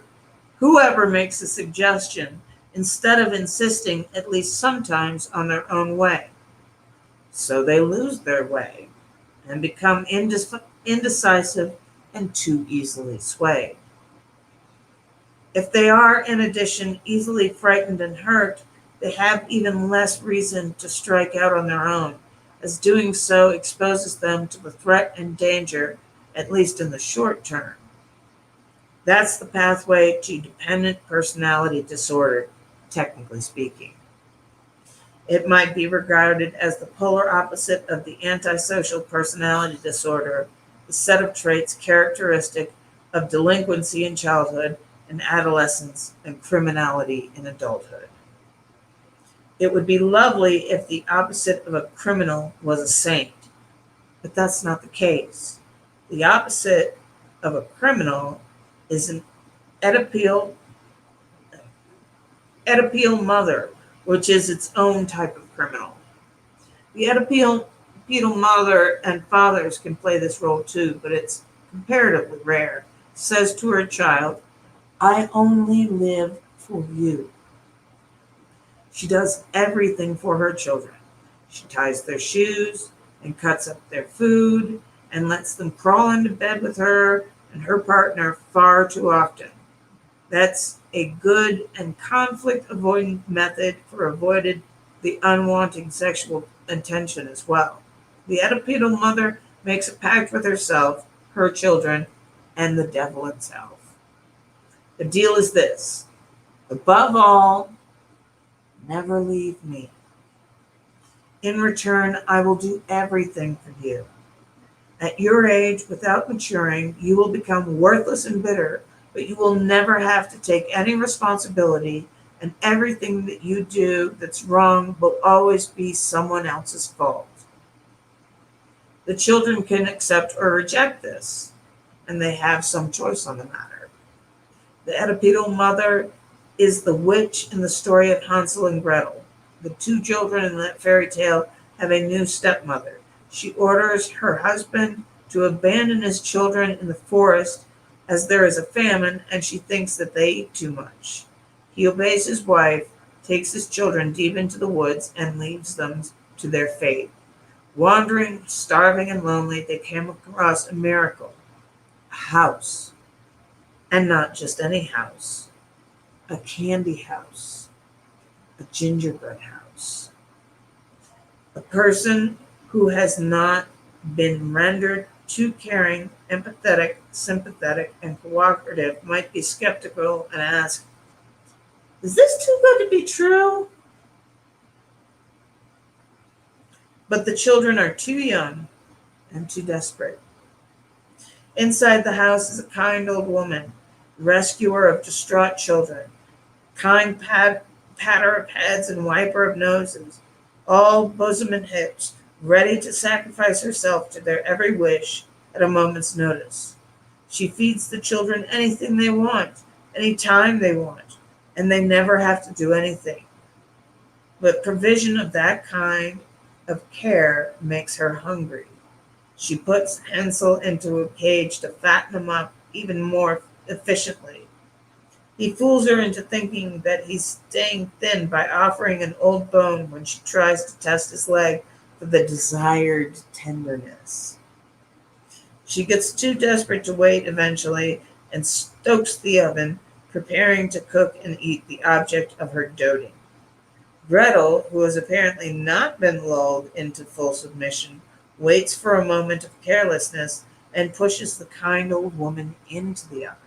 makes a suggestion instead of insisting, at least sometimes, on their own way. So they lose their way and become indecisive and too easily swayed. If they are, in addition, easily frightened and hurt, they have even less reason to strike out on their own, as doing so exposes them to the threat and danger, at least in the short term. That's the pathway to dependent personality disorder, technically speaking. It might be regarded as the polar opposite of the antisocial personality disorder, the set of traits characteristic of delinquency in childhood and adolescence and criminality in adulthood. It would be lovely if the opposite of a criminal was a saint, but that's not the case. The opposite of a criminal is an Oedipal mother, which is its own type of criminal. The Oedipal mother and fathers can play this role too, but it's comparatively rare. Says to her child, "I only live for you." She does everything for her children. She ties their shoes and cuts up their food and lets them crawl into bed with her and her partner far too often. That's a good and conflict avoidant method for avoiding the unwanted sexual attention as well. The Oedipal mother makes a pact with herself, her children, and the devil himself. The deal is this: above all, never leave me. In return, I will do everything for you. At your age, without maturing, you will become worthless and bitter, but you will never have to take any responsibility, and everything that you do that's wrong will always be someone else's fault. The children can accept or reject this, and they have some choice on the matter. The Oedipal mother is the witch in the story of Hansel and Gretel. The two children in that fairy tale have a new stepmother. She orders her husband to abandon his children in the forest as there is a famine and she thinks that they eat too much. He obeys his wife, takes his children deep into the woods, and leaves them to their fate. Wandering, starving, and lonely, they came across a miracle, a house. And not just any house. A candy house, a gingerbread house. A person who has not been rendered too caring, empathetic, sympathetic, and cooperative might be skeptical and ask, is this too good to be true? But the children are too young and too desperate. Inside the house is a kind old woman, rescuer of distraught children, kind patter of heads and wiper of noses, all bosom and hips, ready to sacrifice herself to their every wish at a moment's notice. She feeds the children anything they want, any time they want, and they never have to do anything. But provision of that kind of care makes her hungry. She puts Hansel into a cage to fatten him up even more efficiently. He fools her into thinking that he's staying thin by offering an old bone when she tries to test his leg for the desired tenderness. She gets too desperate to wait eventually and stokes the oven, preparing to cook and eat the object of her doting. Gretel, who has apparently not been lulled into full submission, waits for a moment of carelessness and pushes the kind old woman into the oven.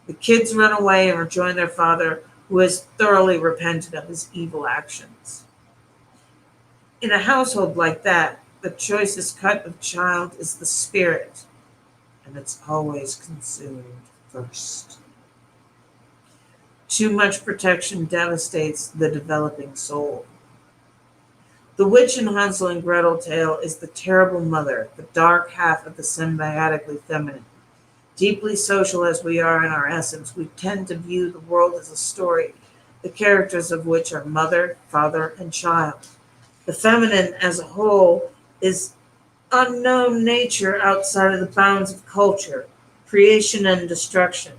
The kids run away and rejoin their father, who has thoroughly repented of his evil actions. In a household like that, the choicest cut of child is the spirit, and it's always consumed first. Too much protection devastates the developing soul. The witch in Hansel and Gretel tale is the terrible mother, the dark half of the symbiotically feminine. Deeply social as we are in our essence, we tend to view the world as a story, the characters of which are mother, father, and child. The feminine as a whole is unknown nature outside of the bounds of culture, creation, and destruction.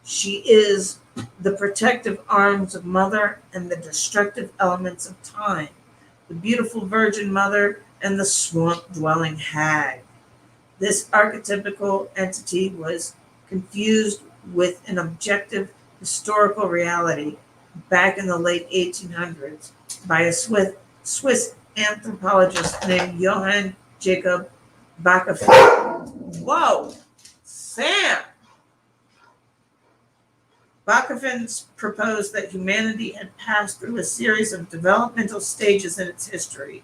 She is the protective arms of mother and the destructive elements of time, the beautiful virgin mother and the swamp dwelling hag. This archetypical entity was confused with an objective historical reality back in the late 1800s by a Swiss anthropologist named Johann Jacob Bachofen. Whoa, Sam! Bachofen proposed that humanity had passed through a series of developmental stages in its history.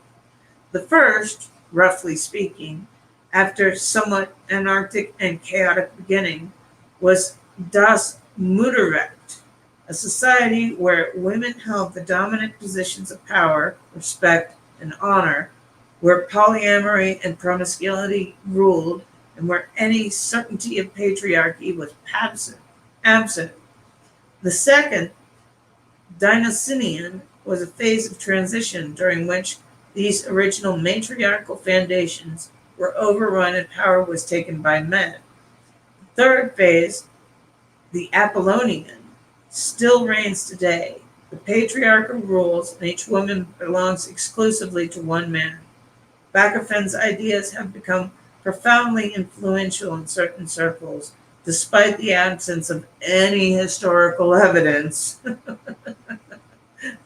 The first, roughly speaking, after somewhat anarchic and chaotic beginning, was Das Mutterrecht, a society where women held the dominant positions of power, respect, and honor, where polyamory and promiscuity ruled, and where any certainty of patriarchy was absent. The second, Dionysian, was a phase of transition during which these original matriarchal foundations were overrun and power was taken by men. The third phase, the Apollonian, still reigns today. The patriarchal rules, and each woman belongs exclusively to one man. Bachofen's ideas have become profoundly influential in certain circles, despite the absence of any historical evidence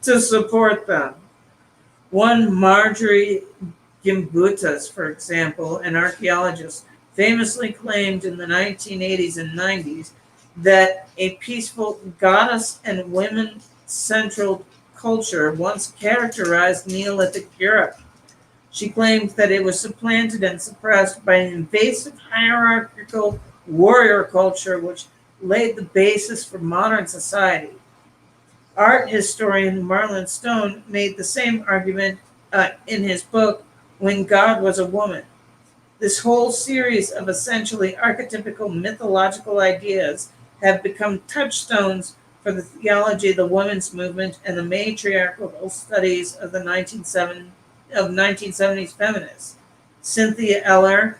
to support them. One Marjorie Gimbutas, for example, an archaeologist, famously claimed in the 1980s and 90s that a peaceful goddess and women-central culture once characterized Neolithic Europe. She claimed that it was supplanted and suppressed by an invasive hierarchical warrior culture which laid the basis for modern society. Art historian Marlon Stone made the same argument in his book, When God Was a Woman. This whole series of essentially archetypical mythological ideas have become touchstones for the theology of the women's movement and the matriarchal studies of the 1970s feminists. Cynthia Eller,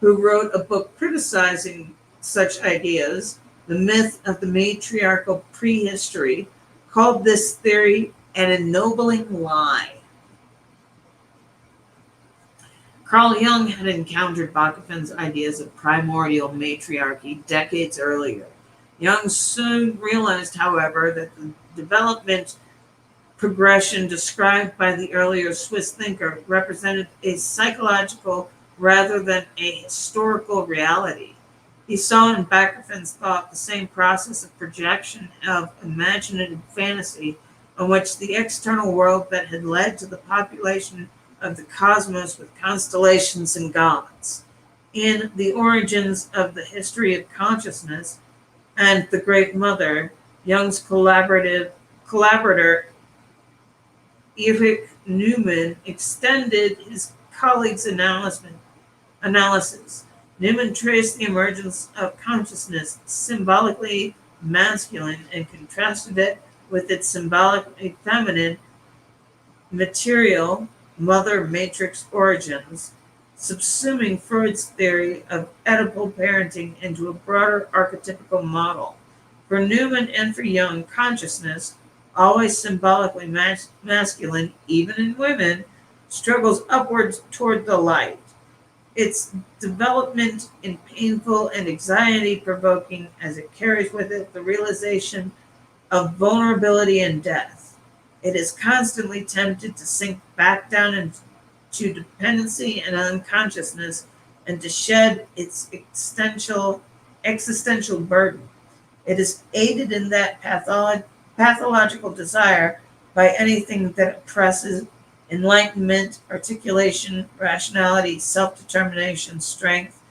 who wrote a book criticizing such ideas, The Myth of the Matriarchal Prehistory, called this theory an ennobling lie. Carl Jung had encountered Bachofen's ideas of primordial matriarchy decades earlier. Jung soon realized, however, that the development progression described by the earlier Swiss thinker represented a psychological rather than a historical reality. He saw in Bachofen's thought the same process of projection of imaginative fantasy on which the external world that had led to the population of the cosmos with constellations and gods. In The Origins of the History of Consciousness and The Great Mother, Jung's collaborator Erich Neumann extended his colleague's analysis. Neumann traced the emergence of consciousness symbolically masculine and contrasted it with its symbolically feminine material mother matrix origins, subsuming Freud's theory of Oedipal parenting into a broader archetypical model. For Neumann and for Jung, consciousness, always symbolically masculine, even in women, struggles upwards toward the light. Its development is painful and anxiety-provoking as it carries with it the realization of vulnerability and death. It is constantly tempted to sink back down into dependency and unconsciousness and to shed its existential burden. It is aided in that pathological desire by anything that oppresses enlightenment, articulation, rationality, self-determination, strength,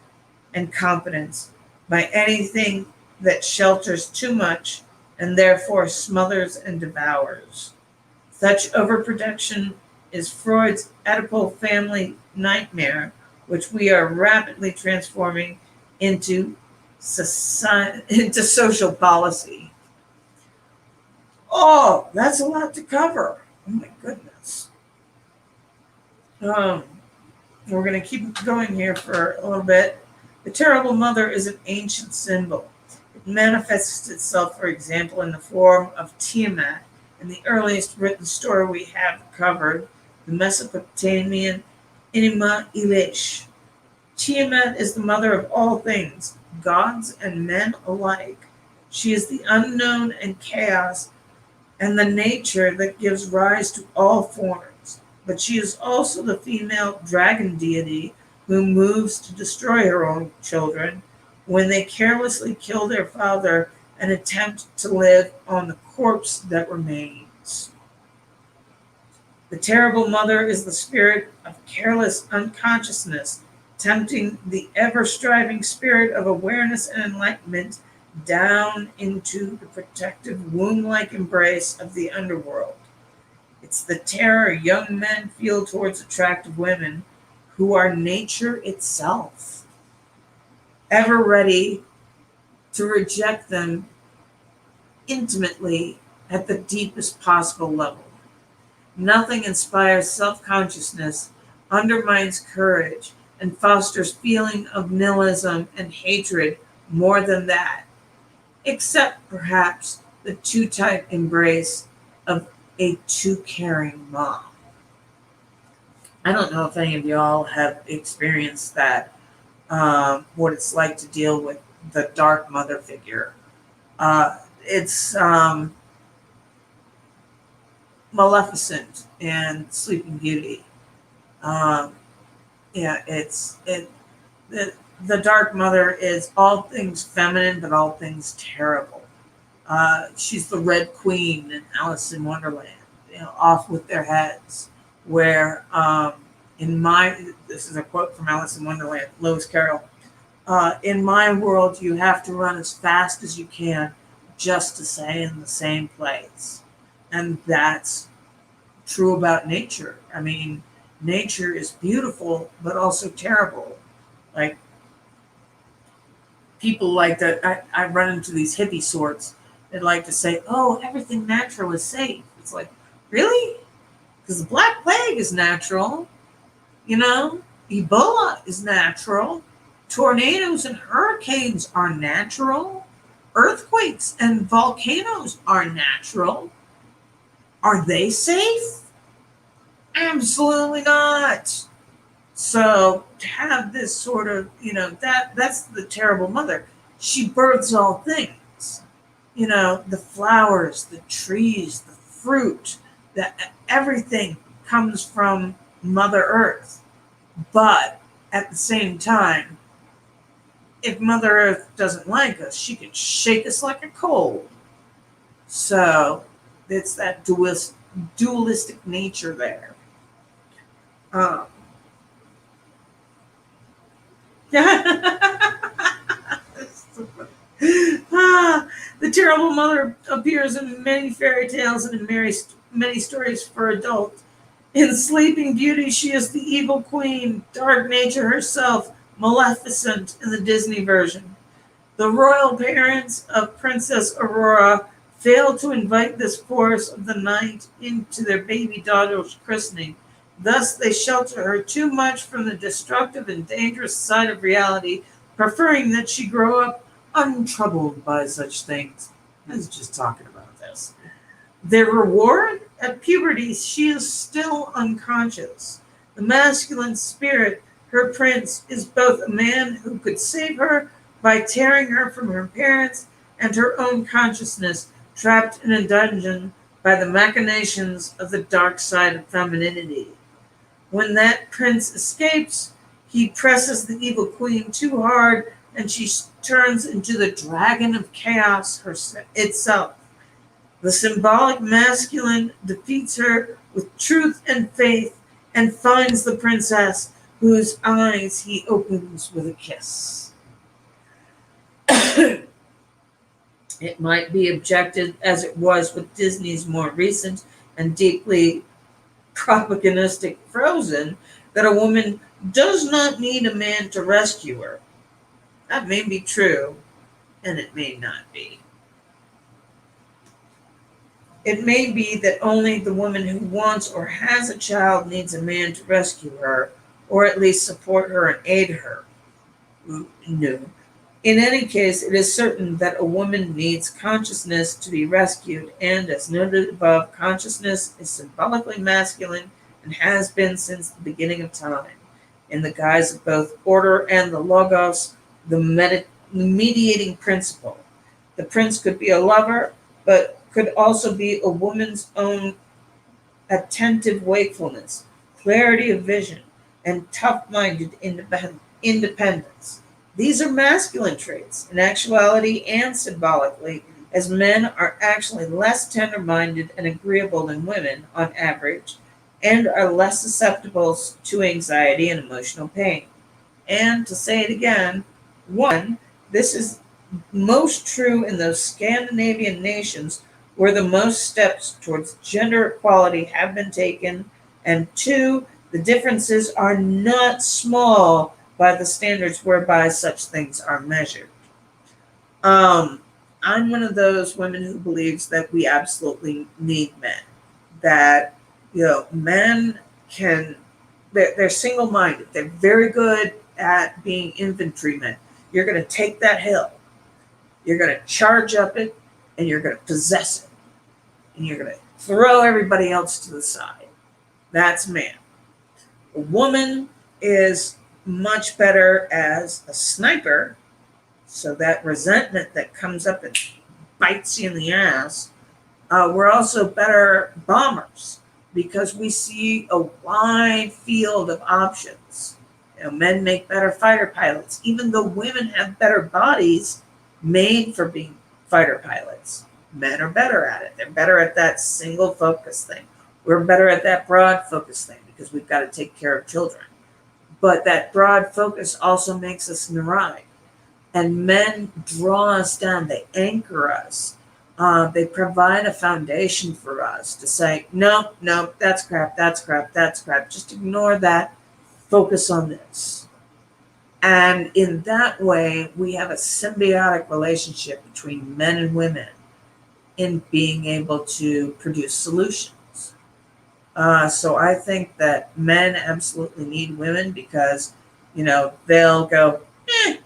and competence, by anything that shelters too much and therefore smothers and devours. Such overprotection is Freud's Oedipal family nightmare, which we are rapidly transforming into social policy. Oh, that's a lot to cover. Oh my goodness. Um, we're going to keep going here for a little bit. The terrible mother is an ancient symbol. It manifests itself, for example, in the form of Tiamat. In the earliest written story we have covered, the Mesopotamian Enuma Elish. Tiamat is the mother of all things, gods and men alike. She is the unknown and chaos and the nature that gives rise to all forms. But she is also the female dragon deity who moves to destroy her own children when they carelessly kill their father and attempt to live on the corpse that remains. The terrible mother is the spirit of careless unconsciousness, tempting the ever striving spirit of awareness and enlightenment down into the protective womb like embrace of the underworld. It's the terror young men feel towards attractive women who are nature itself, ever ready to reject them intimately at the deepest possible level. Nothing inspires self-consciousness, undermines courage, and fosters feeling of nihilism and hatred more than that, except perhaps the too tight embrace of a too caring mom. I don't know if any of y'all have experienced that, what it's like to deal with the dark mother figure. It's Maleficent and Sleeping Beauty. Um, yeah, the Dark Mother is all things feminine, but all things terrible. She's the Red Queen in Alice in Wonderland. Off with their heads. Where this is a quote from Alice in Wonderland, Lewis Carroll. In my world, you have to run as fast as you can just to stay in the same place. And that's true about nature. I mean, nature is beautiful, but also terrible. Like, people like that, I run into these hippie sorts that like to say, oh, everything natural is safe. It's like, really? Because the Black Plague is natural. Ebola is natural. Tornadoes and hurricanes are natural. Earthquakes and volcanoes are natural. Are they safe? Absolutely not. So to have this sort of, that's the terrible mother. She births all things. The flowers, the trees, the fruit, everything comes from Mother Earth. But at the same time, if Mother Earth doesn't like us, she can shake us like a cold. So it's that dualistic nature there. The terrible mother appears in many fairy tales and in many stories for adults. In Sleeping Beauty, she is the evil queen, dark nature herself, Maleficent in the Disney version. The royal parents of Princess Aurora failed to invite this force of the night into their baby daughter's christening. Thus, they shelter her too much from the destructive and dangerous side of reality, preferring that she grow up untroubled by such things. I was just talking about this. Their reward? At puberty, she is still unconscious. The masculine spirit, her prince, is both a man who could save her by tearing her from her parents and her own consciousness, trapped in a dungeon by the machinations of the dark side of femininity. When that prince escapes, he presses the evil queen too hard, and she turns into the dragon of chaos itself. The symbolic masculine defeats her with truth and faith and finds the princess, whose eyes he opens with a kiss. It might be objected, as it was with Disney's more recent and deeply propagandistic Frozen, that a woman does not need a man to rescue her. That may be true, and it may not be. It may be that only the woman who wants or has a child needs a man to rescue her, or at least support her and aid her. No. In any case, it is certain that a woman needs consciousness to be rescued, and as noted above, consciousness is symbolically masculine and has been since the beginning of time. In the guise of both order and the logos, the mediating principle. The prince could be a lover, but could also be a woman's own attentive wakefulness, clarity of vision, and tough minded independence. These are masculine traits in actuality and symbolically, as men are actually less tender minded and agreeable than women on average, and are less susceptible to anxiety and emotional pain. And to say it again, one, this is most true in those Scandinavian nations where the most steps towards gender equality have been taken, and two, the differences are not small by the standards whereby such things are measured. Um, I'm one of those women who believes that we absolutely need men. That men can they're single-minded. They're very good at being infantrymen. You're going to take that hill. You're going to charge up it, and you're going to possess it, and you're going to throw everybody else to the side. That's man. A woman is much better as a sniper, so that resentment that comes up and bites you in the ass. We're also better bombers because we see a wide field of options. Men make better fighter pilots, even though women have better bodies made for being fighter pilots. Men are better at it. They're better at that single focus thing. We're better at that broad focus thing because we've got to take care of children. But that broad focus also makes us neurotic. And men draw us down. They anchor us. They provide a foundation for us to say, no, that's crap, that's crap, that's crap. Just ignore that. Focus on this. And in that way, we have a symbiotic relationship between men and women in being able to produce solutions. So I think that men absolutely need women because, they'll go,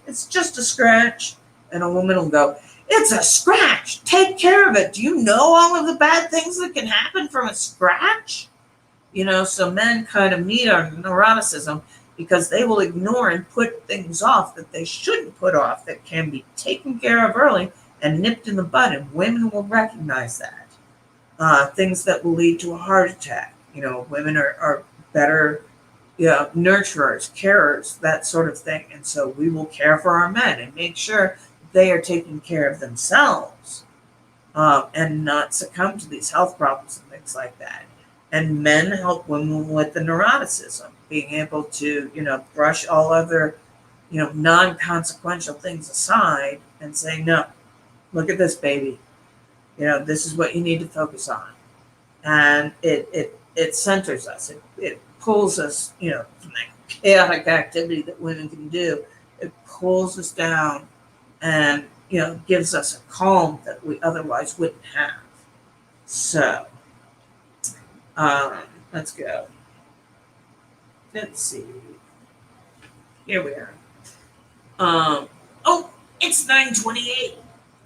it's just a scratch. And a woman will go, it's a scratch. Take care of it. Do you know all of the bad things that can happen from a scratch? So men kind of meet our neuroticism because they will ignore and put things off that they shouldn't put off that can be taken care of early and nipped in the bud. And women will recognize that. Things that will lead to a heart attack. Women are better nurturers, carers, that sort of thing. And so we will care for our men and make sure they are taking care of themselves and not succumb to these health problems and things like that. And men help women with the neuroticism, being able to, brush all other, non-consequential things aside and say, no, look at this, baby. This is what you need to focus on. And it centers us. It pulls us, from that chaotic activity that women can do. It pulls us down and, gives us a calm that we otherwise wouldn't have. So, let's go. Let's see. Here we are. It's 9:28.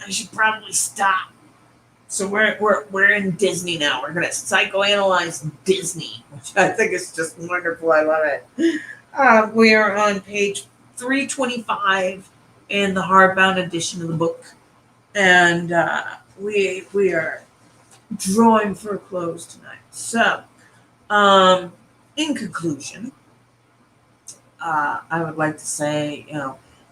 I should probably stop. So we're in Disney now. We're gonna psychoanalyze Disney, which I think is just wonderful. I love it. We are on page 325 in the hardbound edition of the book, and we are drawing for a close tonight. So, in conclusion, I would like to say,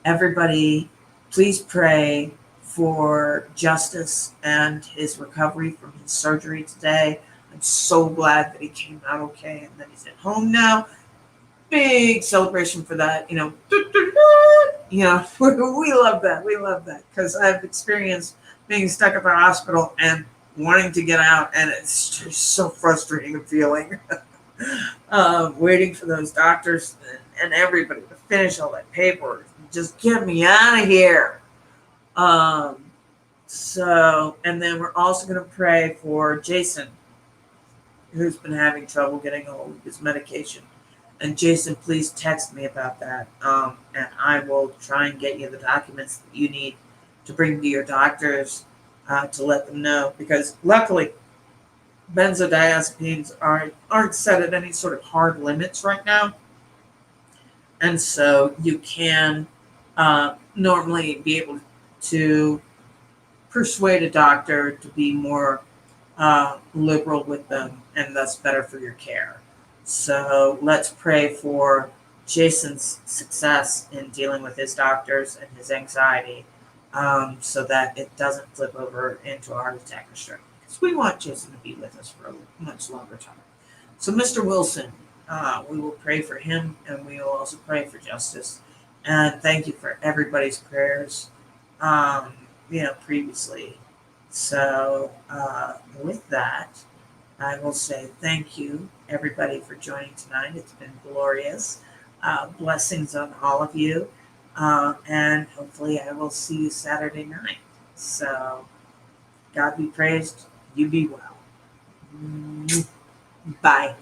everybody, please pray for Justice and his recovery from his surgery today. I'm so glad that he came out okay and that he's at home now. Big celebration for that. We love that. We love that because I've experienced being stuck at the hospital and wanting to get out, and it's just so frustrating a feeling. Waiting for those doctors and everybody to finish all that paperwork. Just get me out of here. So, and then we're also going to pray for Jason, who's been having trouble getting a hold of his medication. And Jason, please text me about that. And I will try and get you the documents that you need to bring to your doctors to let them know. Because luckily, benzodiazepines aren't set at any sort of hard limits right now. And so you can normally be able to persuade a doctor to be more liberal with them, and that's better for your care. So let's pray for Jason's success in dealing with his doctors and his anxiety, so that it doesn't flip over into a heart attack or stroke. Because we want Jason to be with us for a much longer time. So, Mr. Wilson, we will pray for him, and we will also pray for justice. And thank you for everybody's prayers, previously. So, with that, I will say thank you, everybody, for joining tonight. It's been glorious. Blessings on all of you. And hopefully, I will see you Saturday night. So, God be praised. You be well. Bye.